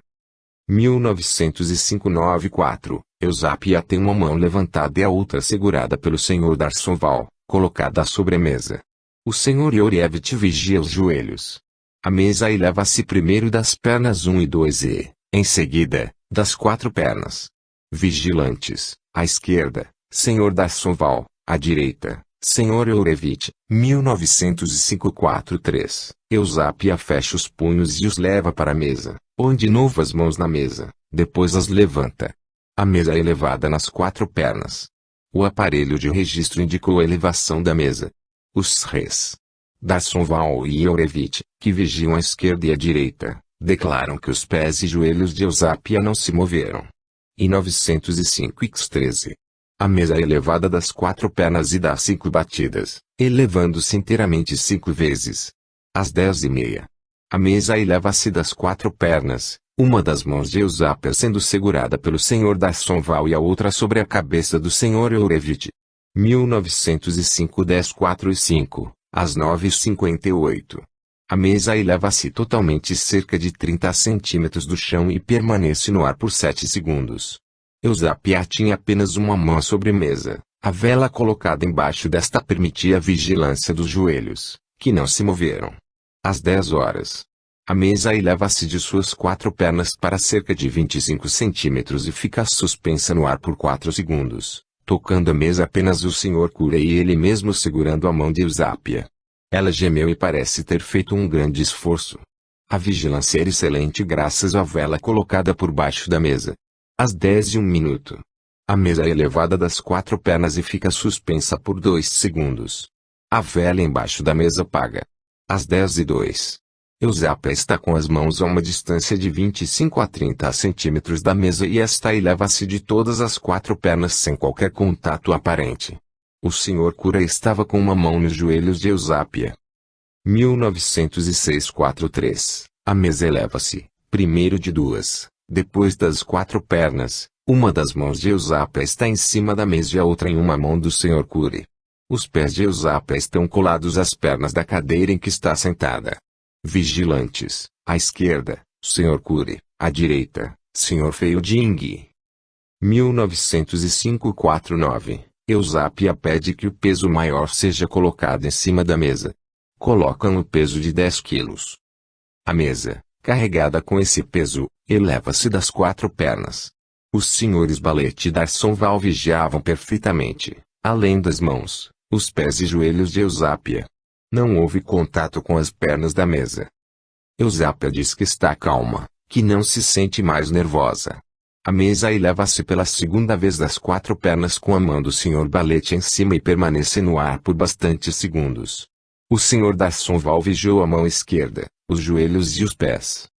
1905-94, Eusápia tem uma mão levantada e a outra segurada pelo Sr. Darsonval, colocada sobre a mesa. O Sr. Eurevich vigia os joelhos. A mesa eleva-se primeiro das pernas 1 e 2 e, em seguida, das 4 pernas. Vigilantes, à esquerda, Sr. Darsonval, à direita, Sr. Eurevich. 1905-43, Eusápia fecha os punhos e os leva para a mesa, onde novo as mãos na mesa, depois as levanta. A mesa é elevada nas 4 pernas. O aparelho de registro indicou a elevação da mesa. Os Res. Darsonval e Eurevich, que vigiam à esquerda e à direita, declaram que os pés e joelhos de Eusápia não se moveram. Em 905-13. A mesa é elevada das 4 pernas e dá 5 batidas, elevando-se inteiramente 5 vezes. Às 10h30. A mesa eleva-se das 4 pernas, uma das mãos de Eusápia sendo segurada pelo Sr. Darsonval e a outra sobre a cabeça do Sr. Eurevich. 1905-10-4 e 5, às 9h58. A mesa eleva-se totalmente cerca de 30 centímetros do chão e permanece no ar por 7 segundos. Eusápia tinha apenas uma mão sobre a mesa. A vela colocada embaixo desta permitia a vigilância dos joelhos, que não se moveram. Às 10 horas. A mesa eleva-se de suas 4 pernas para cerca de 25 centímetros e fica suspensa no ar por 4 segundos, tocando a mesa apenas o Sr. Curie e ele mesmo segurando a mão de Eusápia. Ela gemeu e parece ter feito um grande esforço. A vigilância era excelente graças à vela colocada por baixo da mesa. Às 10h01. A mesa é elevada das 4 pernas e fica suspensa por 2 segundos. A vela embaixo da mesa apaga. Às 10h02. Eusápia está com as mãos a uma distância de 25 a 30 centímetros da mesa e esta eleva-se de todas as 4 pernas sem qualquer contato aparente. O Sr. Curie estava com uma mão nos joelhos de Eusápia. 1906-43. A mesa eleva-se, primeiro de 2, Depois das 4 pernas, uma das mãos de Eusápia está em cima da mesa e a outra em uma mão do Sr. Cury. Os pés de Eusápia estão colados às pernas da cadeira em que está sentada. Vigilantes, à esquerda, Sr. Cury, à direita, Sr. Fielding. 1905-49. Eusápia pede que o peso maior seja colocado em cima da mesa. Colocam o peso de 10 quilos. A mesa, carregada com esse peso, eleva-se das 4 pernas. Os senhores Balete e D'Arsonval vigiavam perfeitamente, além das mãos, os pés e joelhos de Eusápia. Não houve contato com as pernas da mesa. Eusápia diz que está calma, que não se sente mais nervosa. A mesa eleva-se pela segunda vez das 4 pernas com a mão do Sr. Balete em cima e permanece no ar por bastantes segundos. O Sr. D'Arsonval vigiou a mão esquerda, os joelhos e os pés.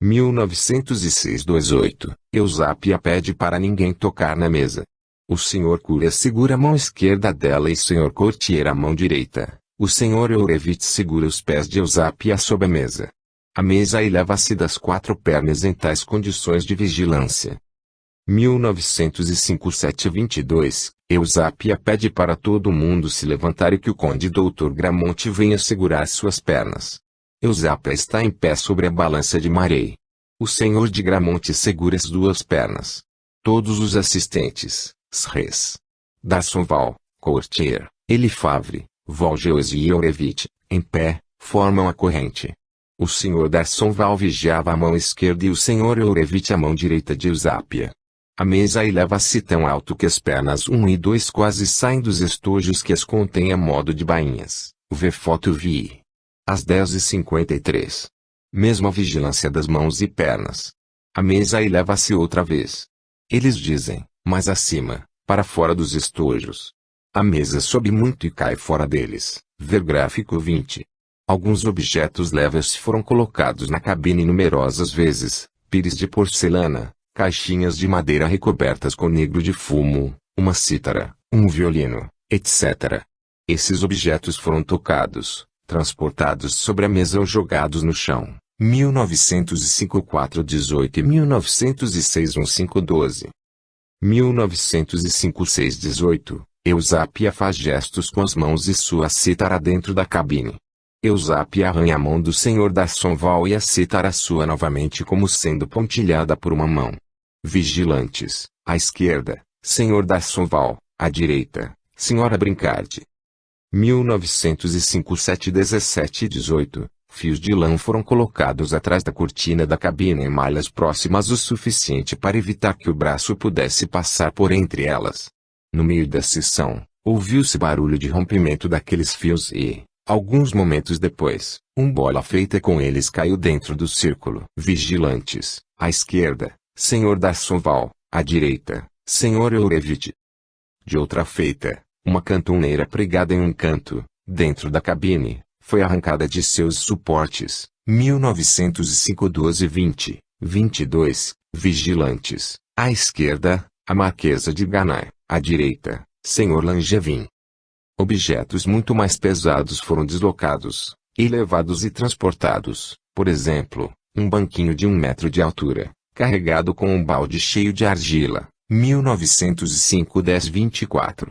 1906-28. Eusápia pede para ninguém tocar na mesa. O Sr. Cury segura a mão esquerda dela e o Sr. Courtier a mão direita. O Sr. Eurevitch segura os pés de Eusápia sob a mesa. A mesa eleva-se das 4 pernas em tais condições de vigilância. 1905-7-22. Eusápia pede para todo mundo se levantar e que o conde Dr. Gramonte venha segurar suas pernas. Eusápia está em pé sobre a balança de maré. O senhor de Gramonte segura as 2 pernas. Todos os assistentes, Sres, D'Arsonval, Courtier, Elifavre, Volgeus e Eurevitch, em pé, formam a corrente. O senhor D'Arsonval vigiava a mão esquerda e o senhor Eurevitch a mão direita de Eusápia. A mesa eleva-se tão alto que as pernas 1 e 2 quase saem dos estojos que as contêm a modo de bainhas. Vê foto vi. Às 10h53. Mesma vigilância das mãos e pernas. A mesa eleva-se outra vez. Eles dizem, mais acima, para fora dos estojos. A mesa sobe muito e cai fora deles. Ver gráfico 20. Alguns objetos leves foram colocados na cabine numerosas vezes, pires de porcelana, caixinhas de madeira recobertas com negro de fumo, uma cítara, um violino, etc. Esses objetos foram tocados, transportados sobre a mesa ou jogados no chão. 1905-4-18 e 1906-15-12. 1905-6-18. Eusápia faz gestos com as mãos e sua cítara dentro da cabine. Eusápia arranha a mão do senhor D'Arsonval e a cítara sua novamente como sendo pontilhada por uma mão. Vigilantes, à esquerda, senhor D'Arsonval, à direita, senhora Brincard. 1905-7-17-18. Fios de lã foram colocados atrás da cortina da cabine em malhas próximas o suficiente para evitar que o braço pudesse passar por entre elas. No meio da sessão, ouviu-se barulho de rompimento daqueles fios e, alguns momentos depois, bola feita com eles caiu dentro do círculo. Vigilantes, à esquerda, senhor D'Arsonval, à direita, senhor Eurevitch. De outra feita, uma cantoneira pregada em um canto, dentro da cabine, foi arrancada de seus suportes. 1905-12-20, 22. Vigilantes, à esquerda, a Marquesa de Ganay, à direita, senhor Langevin. Objetos muito mais pesados foram deslocados, elevados e transportados, por exemplo, um banquinho de 1 metro de altura, carregado com um balde cheio de argila. 1905-10-24.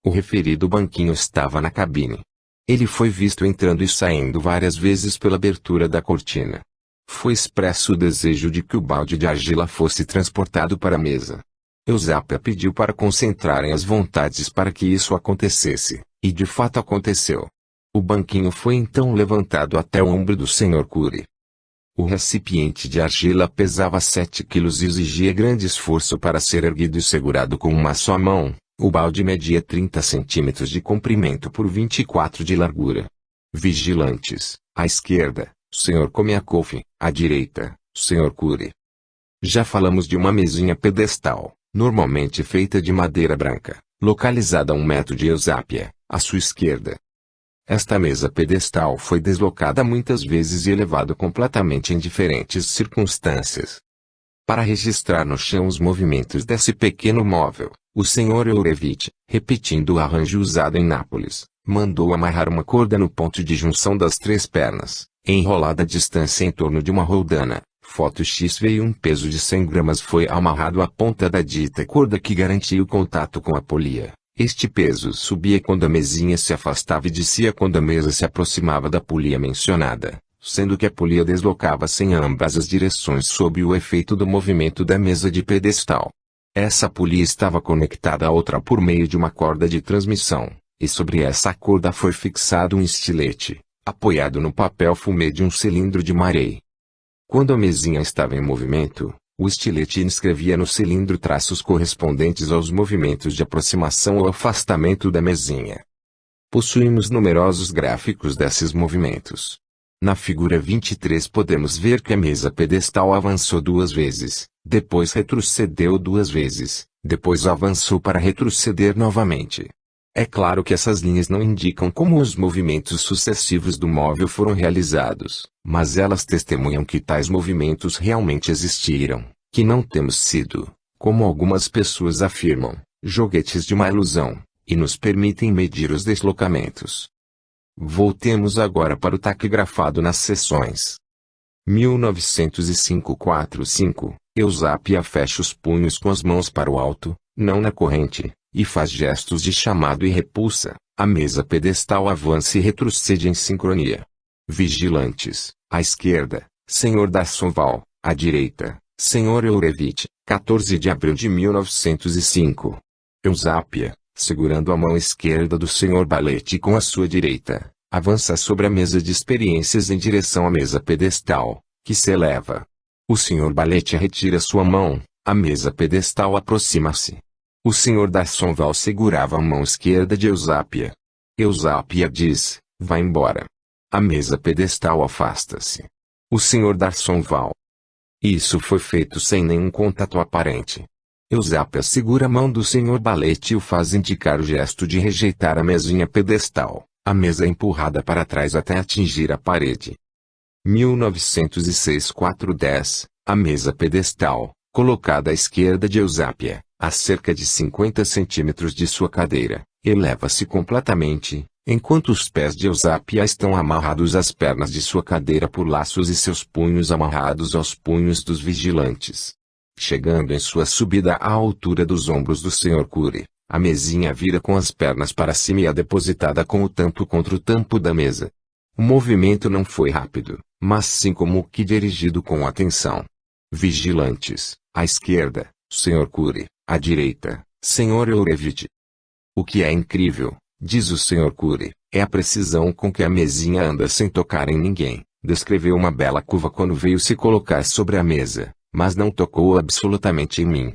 O referido banquinho estava na cabine. Ele foi visto entrando e saindo várias vezes pela abertura da cortina. Foi expresso o desejo de que o balde de argila fosse transportado para a mesa. Eusápia pediu para concentrarem as vontades para que isso acontecesse, e de fato aconteceu. O banquinho foi então levantado até o ombro do Sr. Cury. O recipiente de argila pesava 7 quilos e exigia grande esforço para ser erguido e segurado com uma só mão. O balde media 30 centímetros de comprimento por 24 de largura. Vigilantes, à esquerda, Sr. Komiakov, à direita, Sr. Cury. Já falamos de uma mesinha pedestal, normalmente feita de madeira branca, localizada a 1 metro de Eusápia, à sua esquerda. Esta mesa pedestal foi deslocada muitas vezes e elevada completamente em diferentes circunstâncias. Para registrar no chão os movimentos desse pequeno móvel, o Sr. Eurevitch, repetindo o arranjo usado em Nápoles, mandou amarrar uma corda no ponto de junção das 3 pernas, enrolada à distância em torno de uma roldana, Foto XV e um peso de 100 gramas foi amarrado à ponta da dita corda que garantia o contato com a polia. Este peso subia quando a mesinha se afastava e descia quando a mesa se aproximava da polia mencionada, sendo que a polia deslocava-se em ambas as direções sob o efeito do movimento da mesa de pedestal. Essa polia estava conectada à outra por meio de uma corda de transmissão, e sobre essa corda foi fixado um estilete, apoiado no papel fumê de um cilindro de maré. Quando a mesinha estava em movimento, o estilete inscrevia no cilindro traços correspondentes aos movimentos de aproximação ou afastamento da mesinha. Possuímos numerosos gráficos desses movimentos. Na figura 23 podemos ver que a mesa pedestal avançou 2 vezes, depois retrocedeu 2 vezes, depois avançou para retroceder novamente. É claro que essas linhas não indicam como os movimentos sucessivos do móvel foram realizados, mas elas testemunham que tais movimentos realmente existiram, que não temos sido, como algumas pessoas afirmam, joguetes de uma ilusão, e nos permitem medir os deslocamentos. Voltemos agora para o taquigrafado nas seções. 1905-45, Eusápia fecha os punhos com as mãos para o alto, não na corrente, e faz gestos de chamado e repulsa. A mesa pedestal avança e retrocede em sincronia. Vigilantes, à esquerda, Sr. D'Assonval, à direita, Sr. Eurevich, 14 de abril de 1905. Eusápia, segurando a mão esquerda do Sr. Balete com a sua direita, avança sobre a mesa de experiências em direção à mesa pedestal, que se eleva. O Sr. Balete retira sua mão, a mesa pedestal aproxima-se. O Sr. D'Assonval segurava a mão esquerda de Eusápia. Eusápia diz, vá embora. A mesa pedestal afasta-se. O Sr. D'Assonval. Isso foi feito sem nenhum contato aparente. Eusápia segura a mão do Sr. Balete e o faz indicar o gesto de rejeitar a mesinha pedestal. A mesa é empurrada para trás até atingir a parede. 1906-410, a mesa pedestal, colocada à esquerda de Eusápia, a cerca de 50 centímetros de sua cadeira, eleva-se completamente, enquanto os pés de Eusápia estão amarrados às pernas de sua cadeira por laços e seus punhos amarrados aos punhos dos vigilantes. Chegando em sua subida à altura dos ombros do Sr. Cury, a mesinha vira com as pernas para cima e é depositada com o tampo contra o tampo da mesa. O movimento não foi rápido, mas sim como que dirigido com atenção. Vigilantes, à esquerda, Sr. Cury, à direita, Sr. Eurevich. O que é incrível, diz o Sr. Cury, é a precisão com que a mesinha anda sem tocar em ninguém. Descreveu uma bela curva quando veio se colocar sobre a mesa, mas não tocou absolutamente em mim.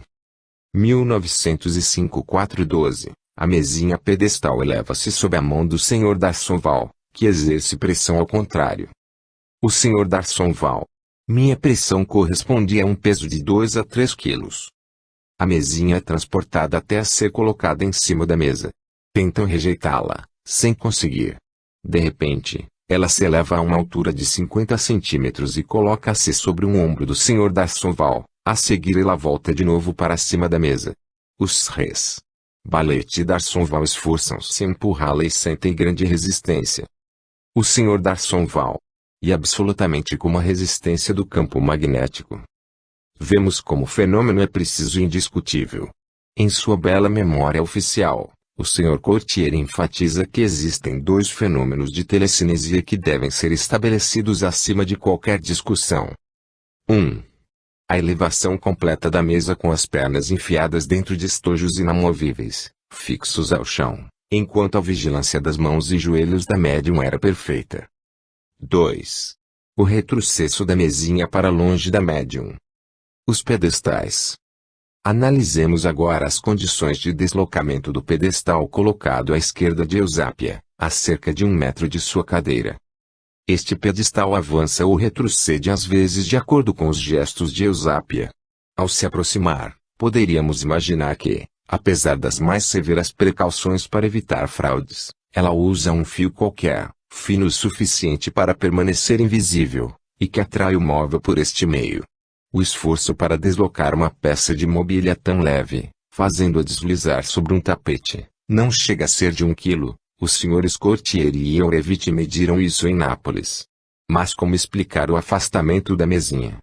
1905-412, a mesinha pedestal eleva-se sob a mão do Sr. D'Assonval, que exerce pressão ao contrário. O Sr. D'Assonval. Minha pressão correspondia a um peso de 2 a 3 quilos. A mesinha é transportada até a ser colocada em cima da mesa. Tentam rejeitá-la, sem conseguir. De repente, ela se eleva a uma altura de 50 centímetros e coloca-se sobre um ombro do Sr. D'Assonval. A seguir ela volta de novo para cima da mesa. Os Srs. Balete e D'Assonval esforçam-se em empurrá-la e sentem grande resistência. O Sr. D'Assonval. E absolutamente como a resistência do campo magnético. Vemos como o fenômeno é preciso e indiscutível. Em sua bela memória oficial, o Sr. Courtier enfatiza que existem 2 fenômenos de telecinesia que devem ser estabelecidos acima de qualquer discussão. 1. A elevação completa da mesa com as pernas enfiadas dentro de estojos inamovíveis, fixos ao chão, enquanto a vigilância das mãos e joelhos da médium era perfeita. 2. O retrocesso da mesinha para longe da médium. Os pedestais. Analisemos agora as condições de deslocamento do pedestal colocado à esquerda de Eusápia, a cerca de 1 metro de sua cadeira. Este pedestal avança ou retrocede às vezes de acordo com os gestos de Eusápia. Ao se aproximar, poderíamos imaginar que, apesar das mais severas precauções para evitar fraudes, ela usa um fio qualquer, fino o suficiente para permanecer invisível, e que atrai o móvel por este meio. O esforço para deslocar uma peça de mobília tão leve, fazendo-a deslizar sobre um tapete, não chega a ser de 1 quilo. Os Srs. Courtier e Eurevich mediram isso em Nápoles. Mas como explicar o afastamento da mesinha?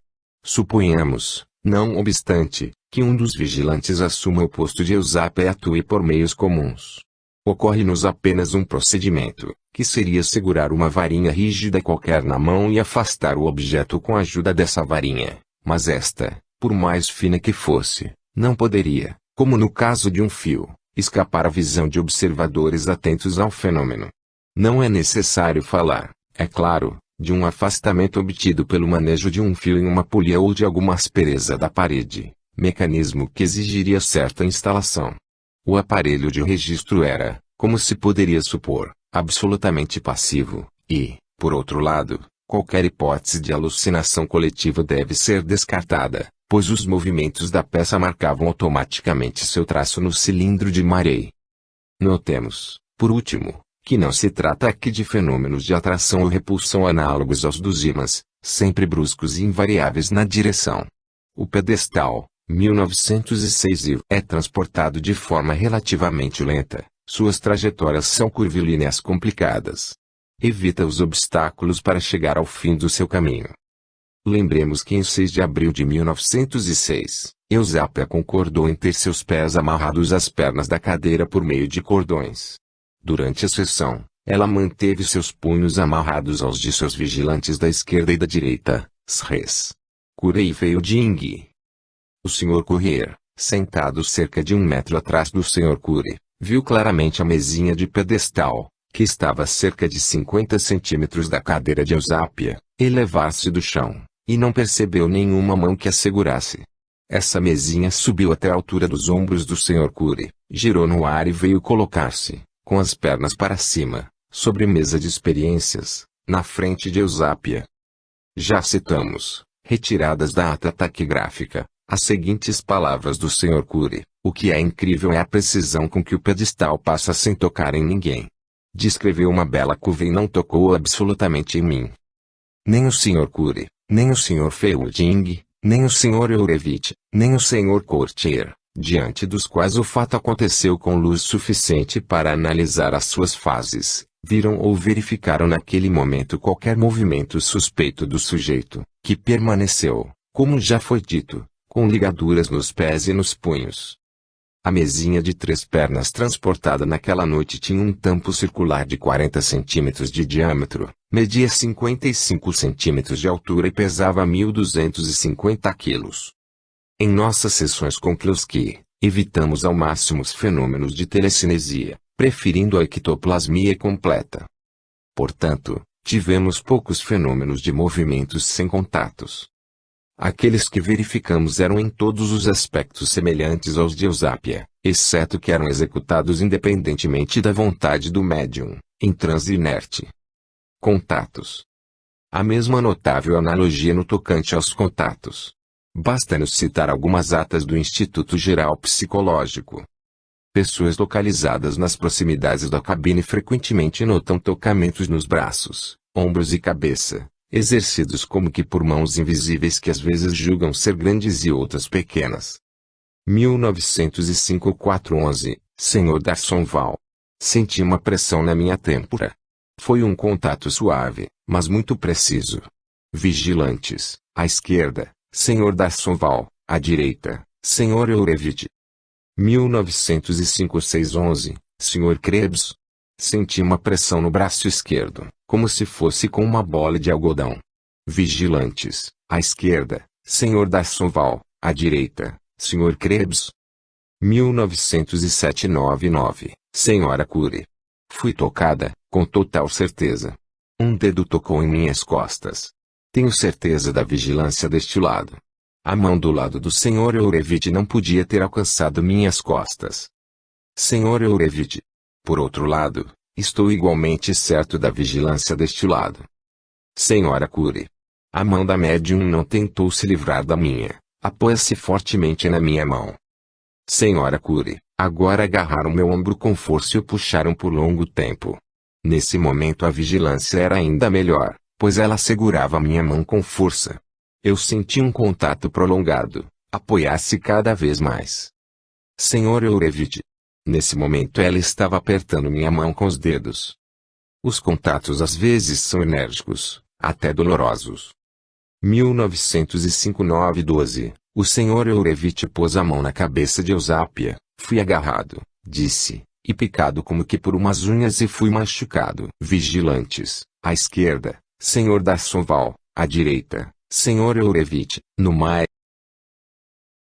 Suponhamos, não obstante, que um dos vigilantes assuma o posto de Eusápia e atue por meios comuns. Ocorre-nos apenas um procedimento, que seria segurar uma varinha rígida qualquer na mão e afastar o objeto com a ajuda dessa varinha, mas esta, por mais fina que fosse, não poderia, como no caso de um fio, escapar à visão de observadores atentos ao fenômeno. Não é necessário falar, é claro, de um afastamento obtido pelo manejo de um fio em uma polia ou de alguma aspereza da parede, mecanismo que exigiria certa instalação. O aparelho de registro era, como se poderia supor, absolutamente passivo, e, por outro lado, qualquer hipótese de alucinação coletiva deve ser descartada, pois os movimentos da peça marcavam automaticamente seu traço no cilindro de Marey. Notemos, por último, que não se trata aqui de fenômenos de atração ou repulsão análogos aos dos ímãs, sempre bruscos e invariáveis na direção. O pedestal, 1906 é transportado de forma relativamente lenta, suas trajetórias são curvilíneas complicadas. Evita os obstáculos para chegar ao fim do seu caminho. Lembremos que em 6 de abril de 1906, Eusápia concordou em ter seus pés amarrados às pernas da cadeira por meio de cordões. Durante a sessão, ela manteve seus punhos amarrados aos de seus vigilantes da esquerda e da direita, Sres, Curry e Fielding. O Sr. Currier, sentado cerca de 1 metro atrás do Sr. Curry, viu claramente a mesinha de pedestal, que estava a cerca de 50 centímetros da cadeira de Eusápia, elevar-se do chão, e não percebeu nenhuma mão que a segurasse. Essa mesinha subiu até a altura dos ombros do Sr. Curry, girou no ar e veio colocar-se, com as pernas para cima, sobre mesa de experiências, na frente de Eusápia. Já citamos, retiradas da ata taquigráfica, as seguintes palavras do Sr. Curry: o que é incrível é a precisão com que o pedestal passa sem tocar em ninguém. Descreveu uma bela curva e não tocou absolutamente em mim. Nem o Sr. Curry, nem o Sr. Fielding, nem o Sr. Eurevich, nem o Sr. Courtier, diante dos quais o fato aconteceu com luz suficiente para analisar as suas fases, viram ou verificaram naquele momento qualquer movimento suspeito do sujeito, que permaneceu, como já foi dito, com ligaduras nos pés e nos punhos. A mesinha de 3 pernas transportada naquela noite tinha um tampo circular de 40 centímetros de diâmetro, media 55 centímetros de altura e pesava 1.250 quilos. Em nossas sessões com Klossky, evitamos ao máximo os fenômenos de telecinesia, preferindo a ectoplasmia completa. Portanto, tivemos poucos fenômenos de movimentos sem contatos. Aqueles que verificamos eram em todos os aspectos semelhantes aos de Eusápia, exceto que eram executados independentemente da vontade do médium, em transe inerte. Contatos. A mesma notável analogia no tocante aos contatos. Basta-nos citar algumas atas do Instituto Geral Psicológico. Pessoas localizadas nas proximidades da cabine frequentemente notam tocamentos nos braços, ombros e cabeça, exercidos como que por mãos invisíveis que às vezes julgam ser grandes e outras pequenas. 1905-411, Sr. Darsonval. Senti uma pressão na minha têmpora. Foi um contato suave, mas muito preciso. Vigilantes, à esquerda, Sr. Darsonval, à direita, Sr. Eurevich. 1905-611, Sr. Krebs. Senti uma pressão no braço esquerdo, como se fosse com uma bola de algodão. Vigilantes, à esquerda, Sr. Darsonval, à direita, Sr. Krebs. 1907-99, Sra. Curry. Fui tocada, com total certeza. Um dedo tocou em minhas costas. Tenho certeza da vigilância deste lado. A mão do lado do Sr. Eurevich não podia ter alcançado minhas costas. Sr. Eurevich. Por outro lado, estou igualmente certo da vigilância deste lado. Sra. Curry. A mão da médium não tentou se livrar da minha, apoia-se fortemente na minha mão. Sra. Curry, agora agarraram meu ombro com força e o puxaram por longo tempo. Nesse momento a vigilância era ainda melhor, pois ela segurava minha mão com força. Eu senti um contato prolongado, apoiar-se cada vez mais. Sr. Eurevich. Nesse momento ela estava apertando minha mão com os dedos. Os contatos às vezes são enérgicos, até dolorosos. 1905-912. O senhor Eurevich pôs a mão na cabeça de Eusápia. Fui agarrado, disse, e picado como que por umas unhas e fui machucado. Vigilantes, à esquerda, senhor Darsoval, à direita, senhor Eurevich, no mar.